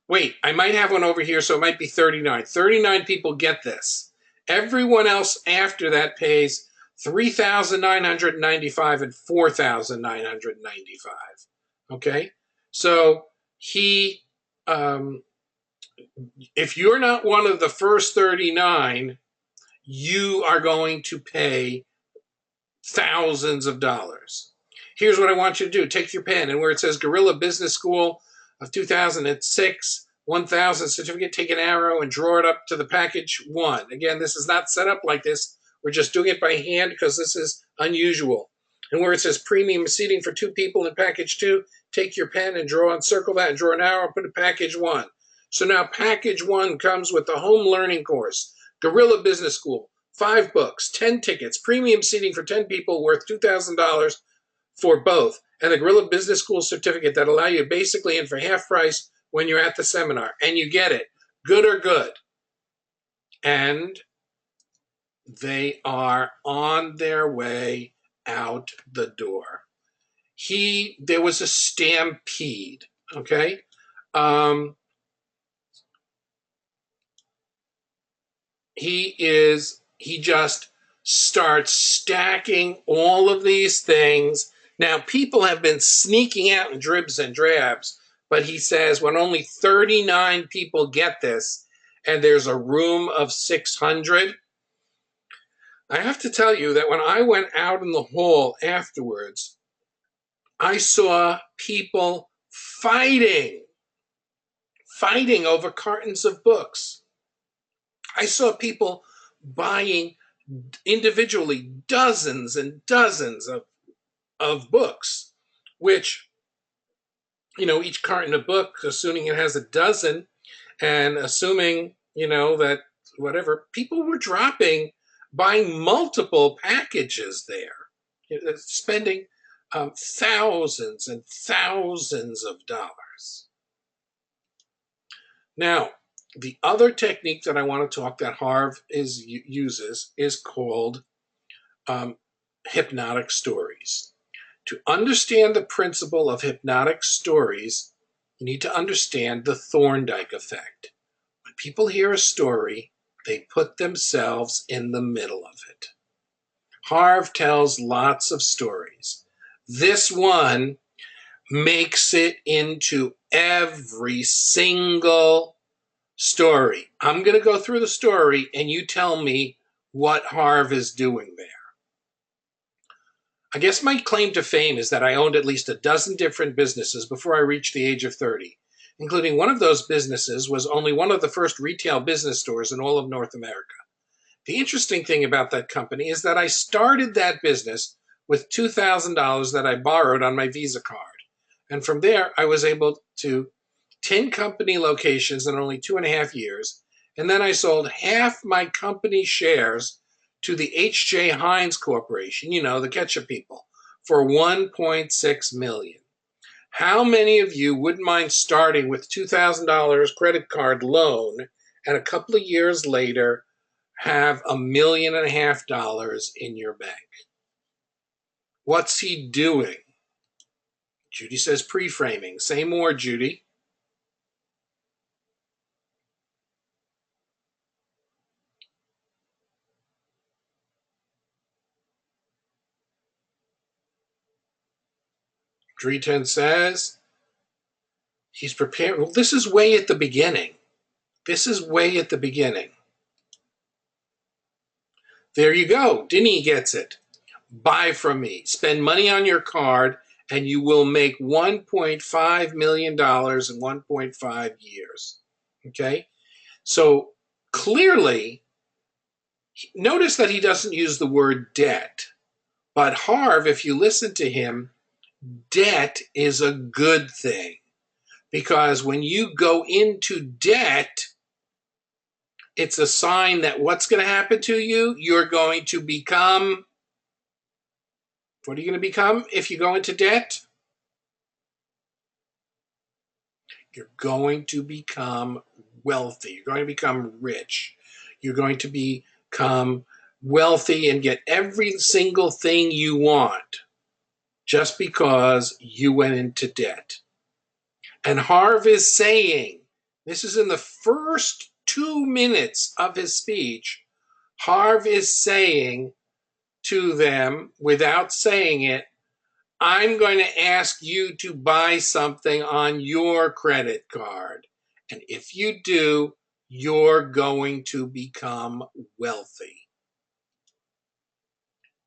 wait, I might have one over here, so it might be 39. 39 people get this. Everyone else after that pays $3,995 and $4,995. Okay. So if you're not one of the first 39, you are going to pay thousands of dollars. Here's what I want you to do. Take your pen, and where it says Guerrilla Business School of 2006, 1000 certificate, take an arrow and draw it up to the package one. Again, this is not set up like this. We're just doing it by hand because this is unusual. And where it says premium seating for 2 people in package 2, take your pen and draw and circle that and draw an arrow and put it package 1. So now package 1 comes with the home learning course, Guerrilla Business School, 5 books, 10 tickets, premium seating for 10 people worth $2,000 for both, and the Guerrilla Business School certificate that allow you basically in for half price when you're at the seminar. And you get it. Good or good. And they are on their way out the door. There was a stampede, okay? He just starts stacking all of these things. Now, people have been sneaking out in dribs and drabs, but he says when only 39 people get this, and there's a room of 600, I have to tell you that when I went out in the hall afterwards, I saw people fighting over cartons of books. I saw people buying individually dozens and dozens of books, which, each carton of books, assuming it has a dozen, and assuming, that whatever, people were buying multiple packages there, spending thousands and thousands of dollars. Now, the other technique that I want to talk that Harv uses is called hypnotic stories. To understand the principle of hypnotic stories, you need to understand the Thorndike effect. When people hear a story, They put themselves in the middle of it. Harv tells lots of stories. This one makes it into every single story. I'm going to go through the story and you tell me what Harv is doing there. I guess my claim to fame is that I owned at least a dozen different businesses before I reached the age of 30, including one of those businesses was only one of the first retail business stores in all of North America. The interesting thing about that company is that I started that business with $2,000 that I borrowed on my Visa card. And from there, I was able to 10 company locations in only 2.5 years. And then I sold half my company shares to the H.J. Heinz Corporation, you know, the ketchup people, for $1.6 million. How many of you wouldn't mind starting with $2,000 credit card loan and a couple of years later have $1.5 million in your bank? What's he doing? Judy says pre-framing. Say more, Judy. Dreten says he's prepared. Well, this is way at the beginning. This is way at the beginning. There you go. Denny gets it. Buy from me. Spend money on your card, and you will make $1.5 million in 1.5 years. Okay? So clearly, notice that he doesn't use the word debt. But Harv, if you listen to him, debt is a good thing. Because when you go into debt, it's a sign that what's going to happen to you? You're going to become, what are you going to become if you go into debt? You're going to become wealthy. You're going to become rich. You're going to become wealthy and get every single thing you want just because you went into debt. And Harv is saying, this is in the first 2 minutes of his speech, Harv is saying to them, without saying it, I'm going to ask you to buy something on your credit card. And if you do, you're going to become wealthy.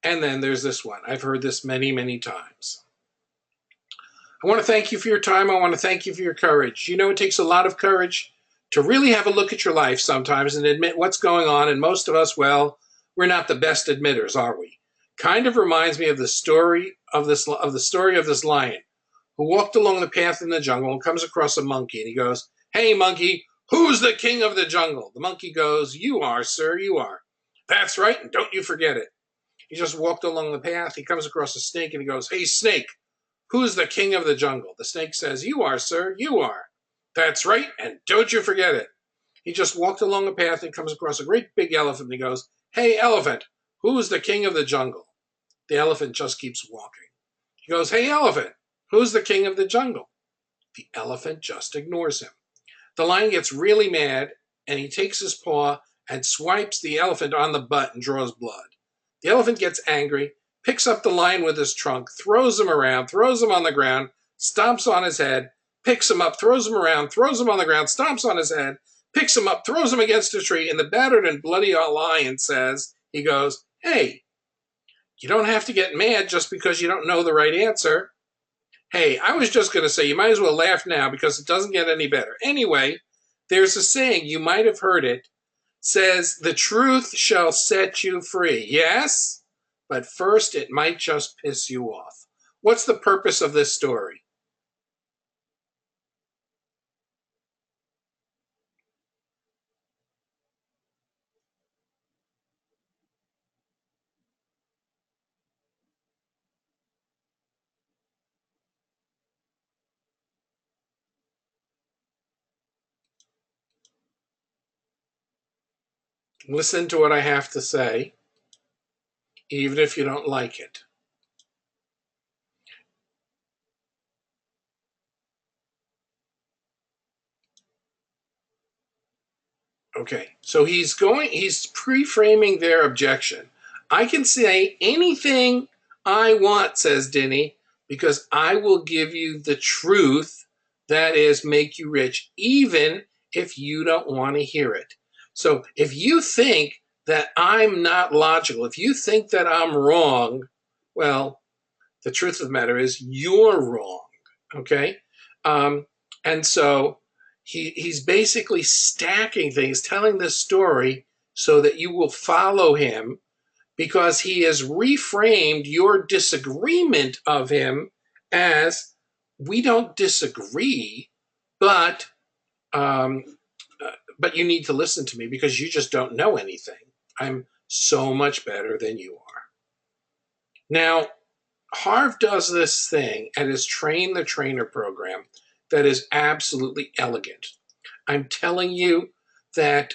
And then there's this one. I've heard this many, many times. I want to thank you for your time. I want to thank you for your courage. You know, it takes a lot of courage to really have a look at your life sometimes and admit what's going on. And most of us, well, we're not the best admitters, are we? Kind of reminds me of the story of this lion who walked along the path in the jungle and comes across a monkey. And he goes, "Hey, monkey, who's the king of the jungle?" The monkey goes, "You are, sir, you are." "That's right, and don't you forget it." He just walked along the path. He comes across a snake and he goes, "Hey, snake, who's the king of the jungle?" The snake says, "You are, sir, you are." "That's right, and don't you forget it." He just walked along a path and comes across a great big elephant and he goes, "Hey, elephant, who's the king of the jungle?" The elephant just keeps walking. He goes, "Hey, elephant, who's the king of the jungle?" The elephant just ignores him. The lion gets really mad and he takes his paw and swipes the elephant on the butt and draws blood. The elephant gets angry, picks up the lion with his trunk, throws him around, throws him on the ground, stomps on his head, picks him up, throws him around, throws him on the ground, stomps on his head, picks him up, throws him against a tree, and the battered and bloody lion says, he goes, "Hey, you don't have to get mad just because you don't know the right answer." Hey, I was just going to say, you might as well laugh now because it doesn't get any better. Anyway, there's a saying, you might have heard it, says, "The truth shall set you free." Yes, but first it might just piss you off. What's the purpose of this story? Listen to what I have to say, even if you don't like it. Okay, so he's pre-framing their objection. I can say anything I want, says Denny, because I will give you the truth, that is, make you rich, even if you don't want to hear it. So if you think that I'm not logical, if you think that I'm wrong, well, the truth of the matter is you're wrong. Okay. Um, and so he's basically stacking things, telling this story so that you will follow him, because he has reframed your disagreement of him as, we don't disagree, but um, but you need to listen to me because you just don't know anything. I'm so much better than you are. Now, Harv does this thing at his Train the Trainer program that is absolutely elegant. I'm telling you that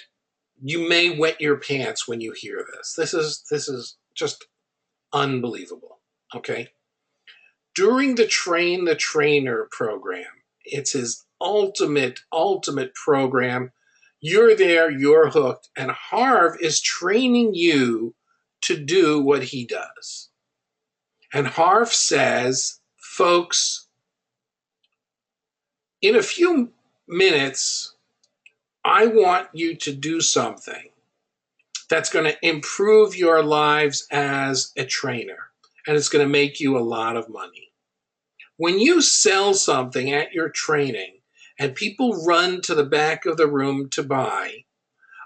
you may wet your pants when you hear this. This is just unbelievable. Okay? During the Train the Trainer program, it's his ultimate program. You're there, you're hooked, and Harv is training you to do what he does. And Harv says, folks, in a few minutes, I want you to do something that's going to improve your lives as a trainer, and it's going to make you a lot of money. When you sell something at your training and people run to the back of the room to buy,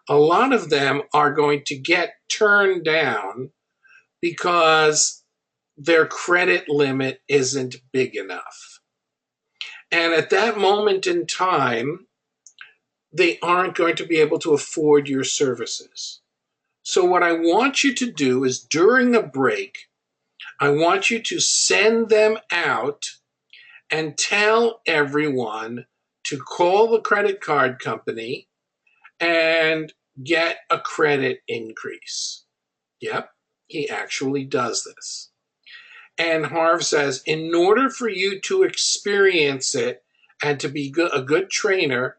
a lot of them are going to get turned down because their credit limit isn't big enough. And at that moment in time, they aren't going to be able to afford your services. So, what I want you to do is during the break, I want you to send them out and tell everyone to call the credit card company and get a credit increase. Yep, he actually does this. And Harv says, in order for you to experience it and to be a good trainer,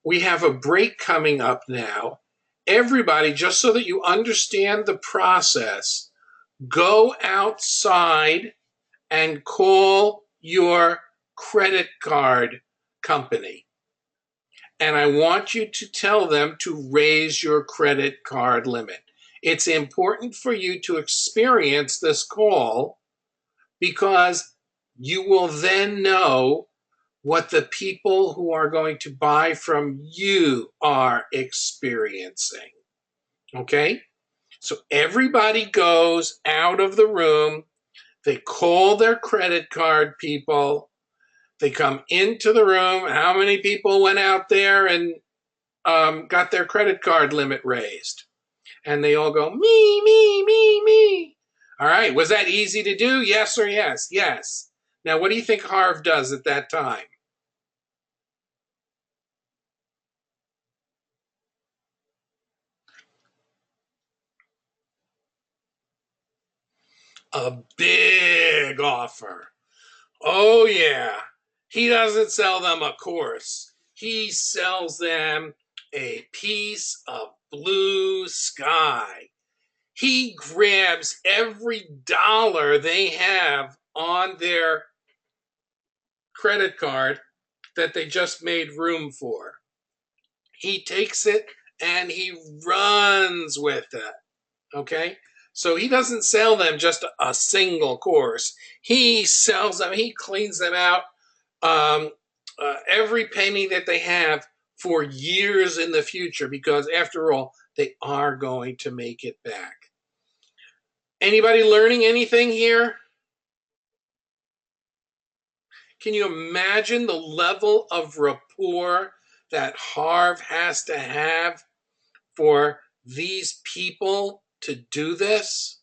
we have a break coming up now. Everybody, just so that you understand the process, go outside and call your credit card company. And I want you to tell them to raise your credit card limit. It's important for you to experience this call because you will then know what the people who are going to buy from you are experiencing. Okay? So everybody goes out of the room. They call their credit card people. They come into the room. How many people went out there and got their credit card limit raised? And they all go, me, me, me, me. All right. Was that easy to do? Yes or yes? Yes. Now, what do you think Harv does at that time? A big offer. Oh, yeah. He doesn't sell them a course, he sells them a piece of blue sky. He grabs every dollar they have on their credit card that they just made room for. He takes it and he runs with it. Okay? So he doesn't sell them just a single course. He sells them, he cleans them out, every penny that they have for years in the future, because after all, they are going to make it back. Anybody learning anything here? Can you imagine the level of rapport that Harv has to have for these people to do this?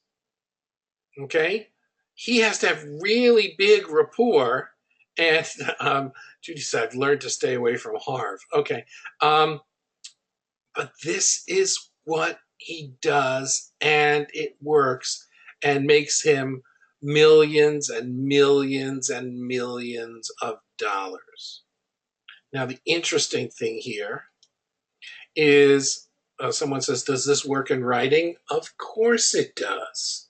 Okay. He has to have really big rapport. And Judy said, I've learned to stay away from Harv. Okay. But this is what he does, and it works and makes him millions and millions and millions of dollars. Now, the interesting thing here is someone says, does this work in writing? Of course it does.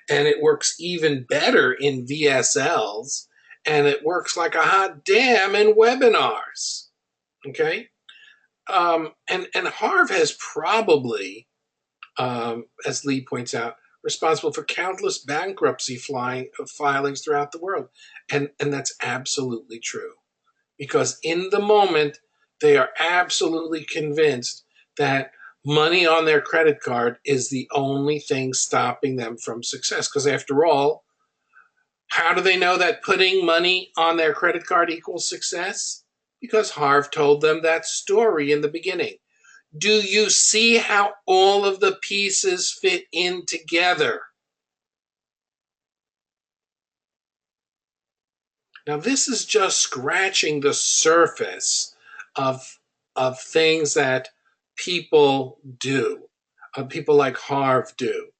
And it works even better in VSLs, and it works like a hot damn in webinars. Okay? And Harv has probably, as Lee points out, responsible for countless bankruptcy filings throughout the world. And that's absolutely true. Because in the moment, they are absolutely convinced that money on their credit card is the only thing stopping them from success. Because after all, how do they know that putting money on their credit card equals success? Because Harv told them that story in the beginning. Do you see how all of the pieces fit in together? Now, this is just scratching the surface of, of things that people do, people like Harv do.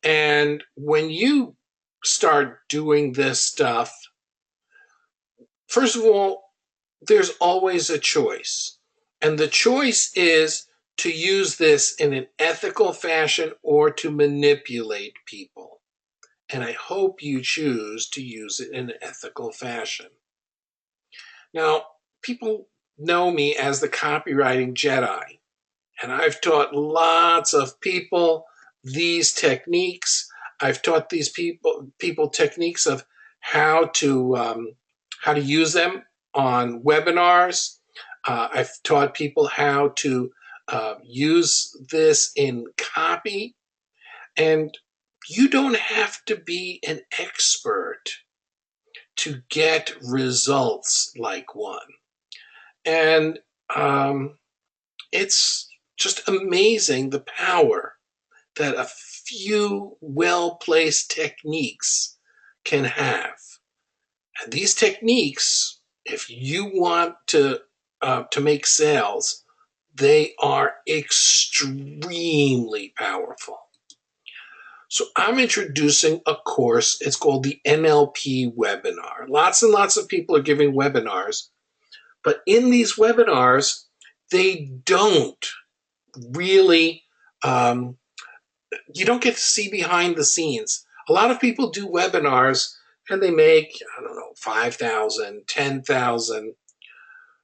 And when you start doing this stuff, first of all, there's always a choice. And the choice is to use this in an ethical fashion or to manipulate people. And I hope you choose to use it in an ethical fashion. Now, people know me as the copywriting Jedi, and I've taught lots of people these techniques. I've taught these people techniques of how to use them on webinars. I've taught people how to use this in copy, and you don't have to be an expert to get results like one. And it's just amazing the power that a few well-placed techniques can have. And these techniques, if you want to make sales, they are extremely powerful. So I'm introducing a course. It's called the NLP webinar. Lots and lots of people are giving webinars, but in these webinars, they don't really, you don't get to see behind the scenes. A lot of people do webinars and they make, I don't know, 5,000, 10,000.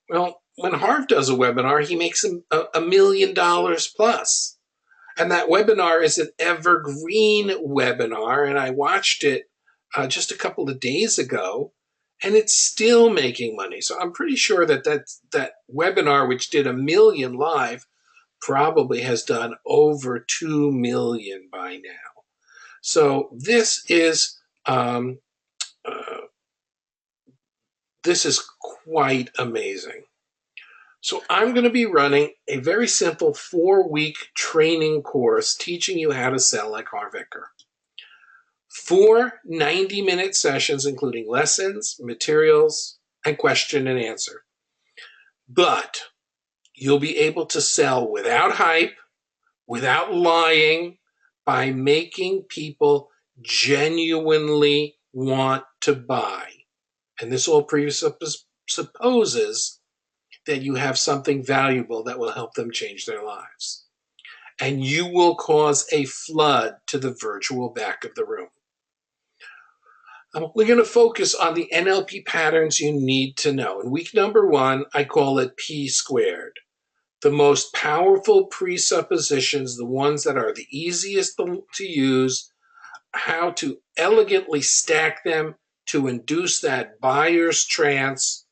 Well, when Harv does a webinar, he makes $1 million plus. And that webinar is an evergreen webinar, and I watched it just a couple of days ago, and it's still making money. So I'm pretty sure that webinar, which did 1 million live, probably has done over 2 million by now. So uh, this is quite amazing. So I'm going to be running a very simple 4-week training course teaching you how to sell like Harv Eker. 4 90-minute sessions, including lessons, materials, and question and answer. But you'll be able to sell without hype, without lying, by making people genuinely want to buy. And this all presupposes that you have something valuable that will help them change their lives. And you will cause a flood to the virtual back of the room. We're going to focus on the NLP patterns you need to know. In week number 1, I call it P squared. The most powerful presuppositions, the ones that are the easiest to use, how to elegantly stack them to induce that buyer's trance.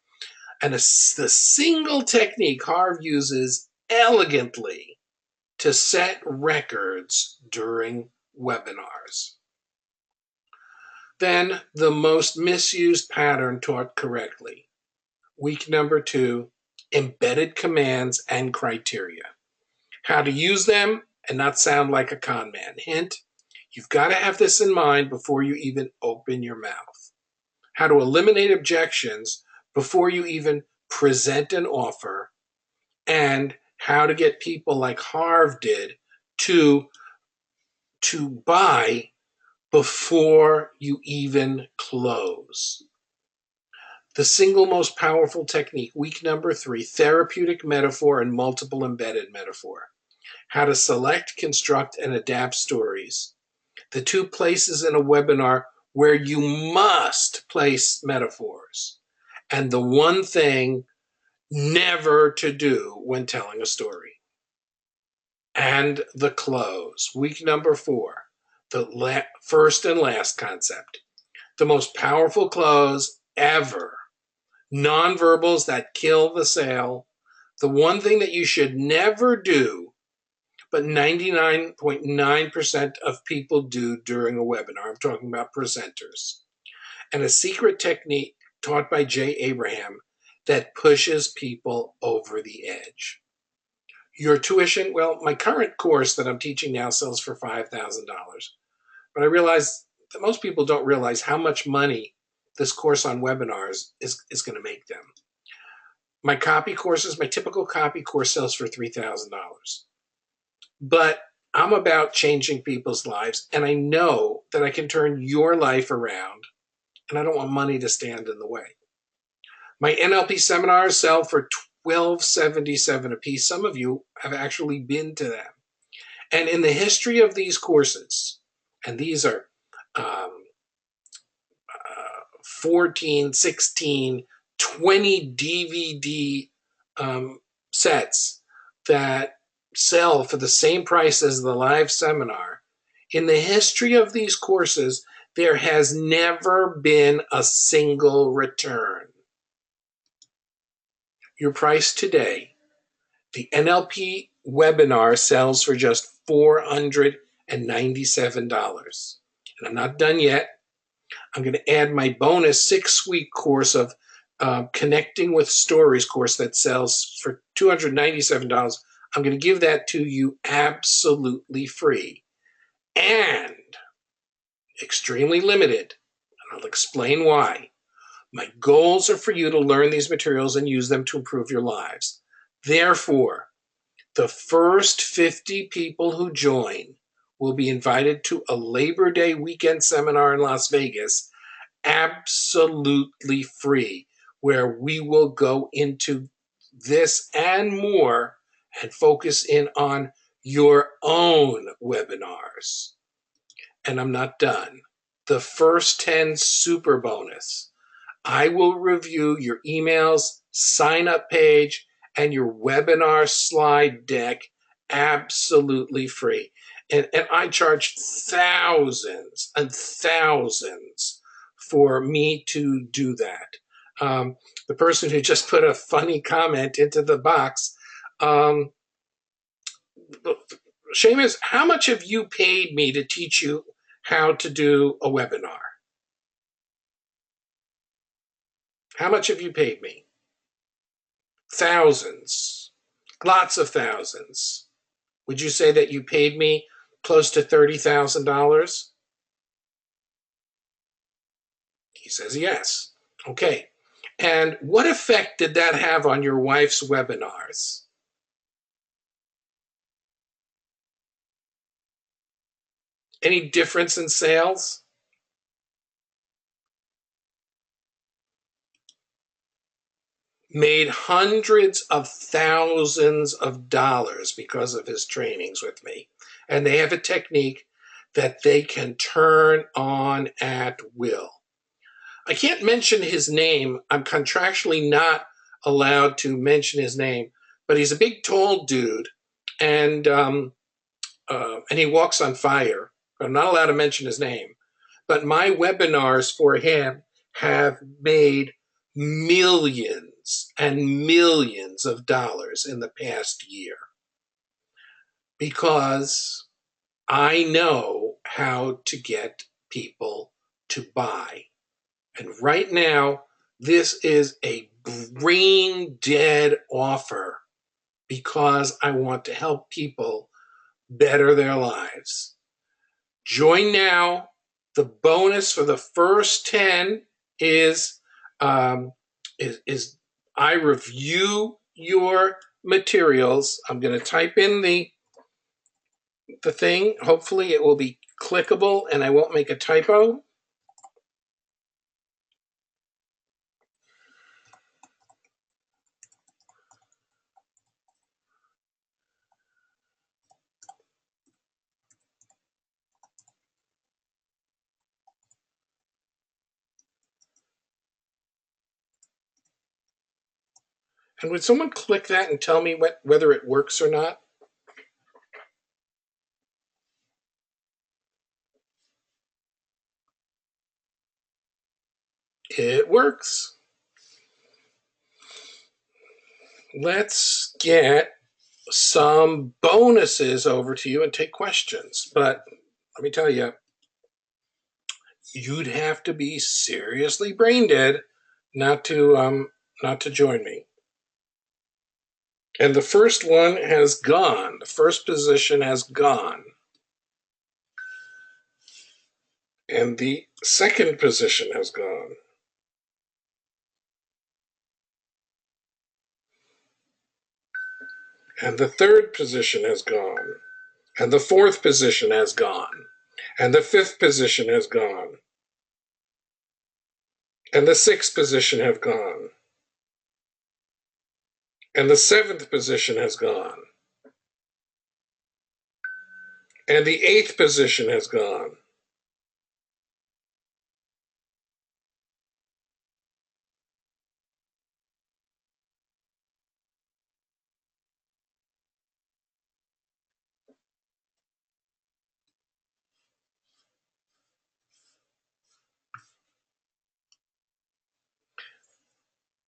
And the single technique Harv uses elegantly to set records during webinars. Then the most misused pattern taught correctly. Week number 2, embedded commands and criteria. How to use them and not sound like a con man. Hint, you've got to have this in mind before you even open your mouth. How to eliminate objections before you even present an offer, and how to get people like Harv did to buy before you even close. The single most powerful technique, week number 3, therapeutic metaphor and multiple embedded metaphor. How to select, construct, and adapt stories. The 2 places in a webinar where you must place metaphors. And the 1 thing never to do when telling a story. And the close, week number 4, the first and last concept. The most powerful close ever. Nonverbals that kill the sale. The 1 thing that you should never do, but 99.9% of people do during a webinar. I'm talking about presenters. And a secret technique taught by Jay Abraham that pushes people over the edge. Your tuition, well, my current course that I'm teaching now sells for $5,000. But I realize that most people don't realize how much money this course on webinars is going to make them. My copy courses, my typical copy course sells for $3,000. But I'm about changing people's lives, and I know that I can turn your life around, and I don't want money to stand in the way. My NLP seminars sell for $12.77 a piece. Some of you have actually been to them. And in the history of these courses, and these are 14, 16, 20 DVD sets that sell for the same price as the live seminar. In the history of these courses, there has never been a single return. Your price today, the NLP webinar sells for just $497. And I'm not done yet. I'm going to add my bonus 6-week course of Connecting with Stories course that sells for $297. I'm going to give that to you absolutely free and extremely limited. And I'll explain why. My goals are for you to learn these materials and use them to improve your lives. Therefore, the first 50 people who join will be invited to a Labor Day weekend seminar in Las Vegas, absolutely free, where we will go into this and more and focus in on your own webinars. And I'm not done. The first 10 super bonus. I will review your emails, sign up page, and your webinar slide deck absolutely free. And I charge thousands and thousands for me to do that. The person who just put a funny comment into the box, Seamus, how much have you paid me to teach you how to do a webinar? How much have you paid me? Thousands, lots of thousands. Would you say that you paid me close to $30,000? He says yes. Okay. And what effect did that have on your wife's webinars? Any difference in sales? Made hundreds of thousands of dollars because of his trainings with me. And they have a technique that they can turn on at will. I can't mention his name. I'm contractually not allowed to mention his name, but he's a big, tall dude, and he walks on fire. I'm not allowed to mention his name. But my webinars for him have made millions and millions of dollars in the past year because I know how to get people to buy. And right now, this is a brain dead offer because I want to help people better their lives. Join now. The bonus for the first 10 is I review your materials. I'm going to type in the thing. Hopefully it will be clickable and I won't make a typo. And would someone click that and tell me whether it works or not? It works. Let's get some bonuses over to you and take questions. But let me tell you, you'd have to be seriously brain dead not to join me. And the first one has gone. The first position has gone. And the second position has gone. And the third position has gone. And the fourth position has gone. And the fifth position has gone. And the sixth position have gone. And the seventh position has gone. And the eighth position has gone.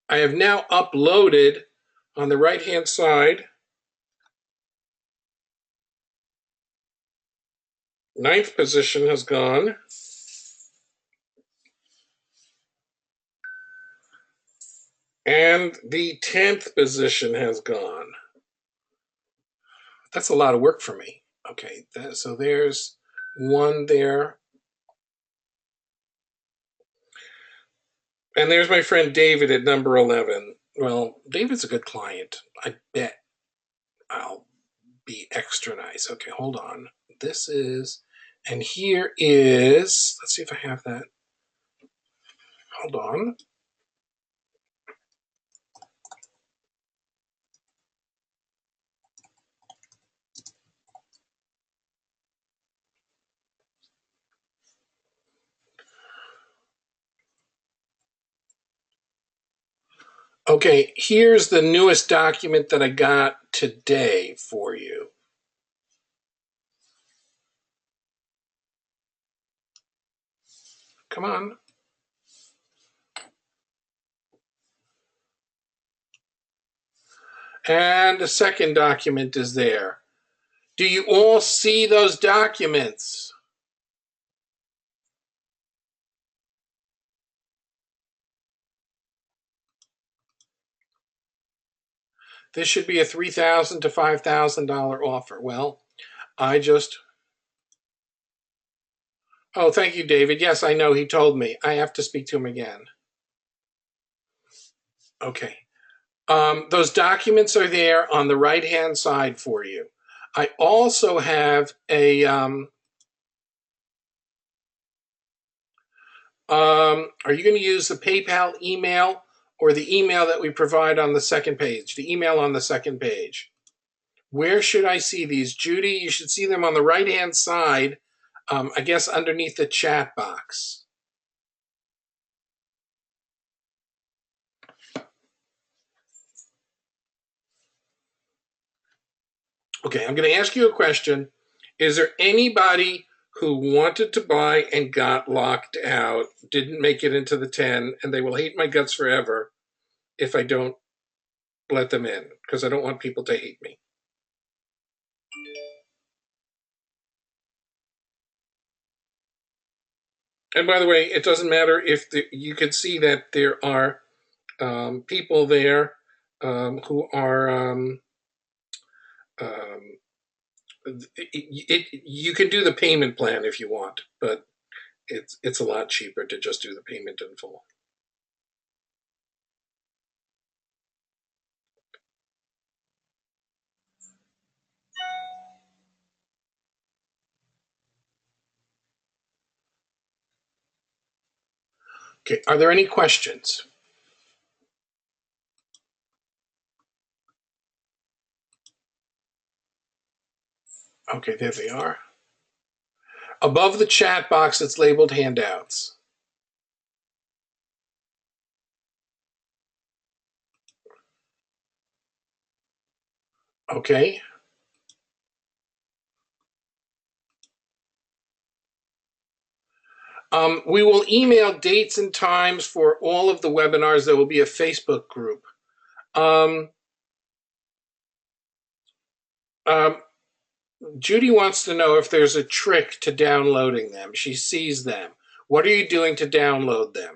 I have now uploaded on the right-hand side. Ninth position has gone. And the 10th position has gone. That's a lot of work for me. Okay, so there's one there. And there's my friend David at number 11. Well, David's a good client. I bet I'll be extra nice. Okay, hold on. This is, and here is, let's see if I have that. Hold on. Okay, here's the newest document that I got today for you. Come on. And the second document is there. Do you all see those documents? This should be a $3,000 to $5,000 offer. Well, I just... Oh, thank you, David. Yes, I know. He told me. I have to speak to him again. Okay. Those documents are there on the right-hand side for you. I also have a... are you going to use the PayPal email or the email that we provide on the second page? The email on the second page. Where should I see these? Judy, you should see them on the right-hand side, I guess underneath the chat box. Okay, I'm going to ask you a question. Is there anybody who wanted to buy and got locked out, didn't make it into the 10, and they will hate my guts forever if I don't let them in, because I don't want people to hate me? And by the way, it doesn't matter if you can see that there are people there who are you can do the payment plan if you want, but it's a lot cheaper to just do the payment in full. Okay, are there any questions? Okay, there they are. Above the chat box, it's labeled handouts. Okay. We will email dates and times for all of the webinars. There will be a Facebook group. Um, um, Judy wants to know if there's a trick to downloading them. She sees them. What are you doing to download them?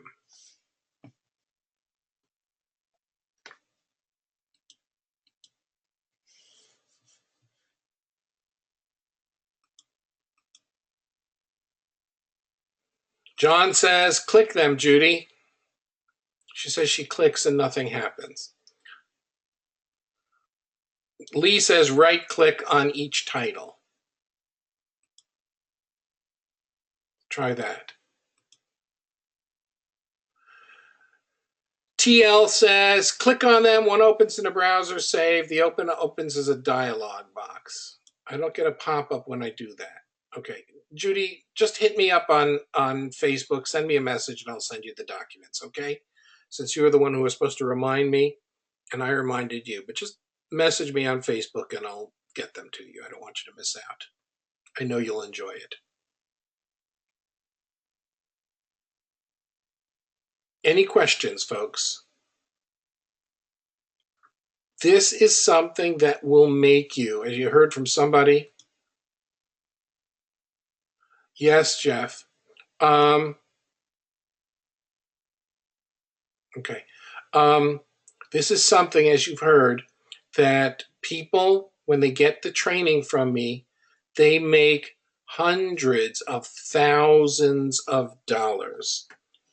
John says, click them, Judy. She says she clicks and nothing happens. Lee says, right click on each title. Try that. TL says, click on them. One opens in a browser, save. The opens as a dialog box. I don't get a pop-up when I do that. Okay. Judy, just hit me up on Facebook. Send me a message and I'll send you the documents, okay? Since you were the one who was supposed to remind me, and I reminded you. But just message me on Facebook and I'll get them to you. I don't want you to miss out. I know you'll enjoy it. Any questions, folks? This is something that will make you, as you heard from somebody. Yes, Jeff. Okay. This is something, as you've heard, that people, when they get the training from me, they make hundreds of thousands of dollars.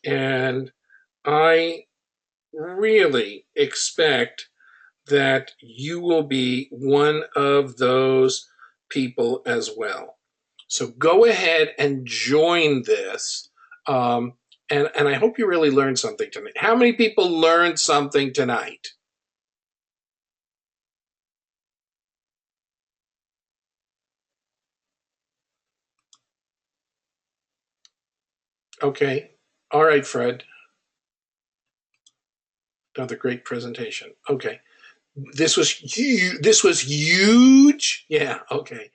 And I really expect that you will be one of those people as well. So go ahead and join this. And I hope you really learned something tonight. How many people learned something tonight? Okay. All right, Fred. Another great presentation. Okay. This was huge. This was huge. Yeah. Okay.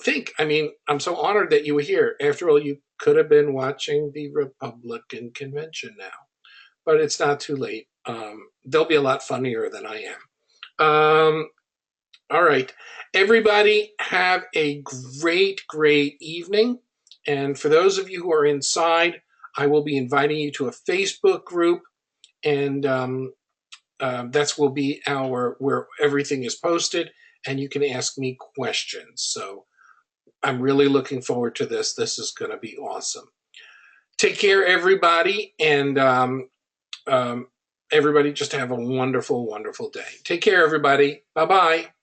Think. I mean, I'm so honored that you were here. After all, you could have been watching the Republican convention now, but it's not too late. They'll be a lot funnier than I am. All right. Everybody have a great, great evening. And for those of you who are inside, I will be inviting you to a Facebook group, and that's will be our where everything is posted, and you can ask me questions. So I'm really looking forward to this. This is going to be awesome. Take care, everybody, and everybody just have a wonderful, wonderful day. Take care, everybody. Bye bye.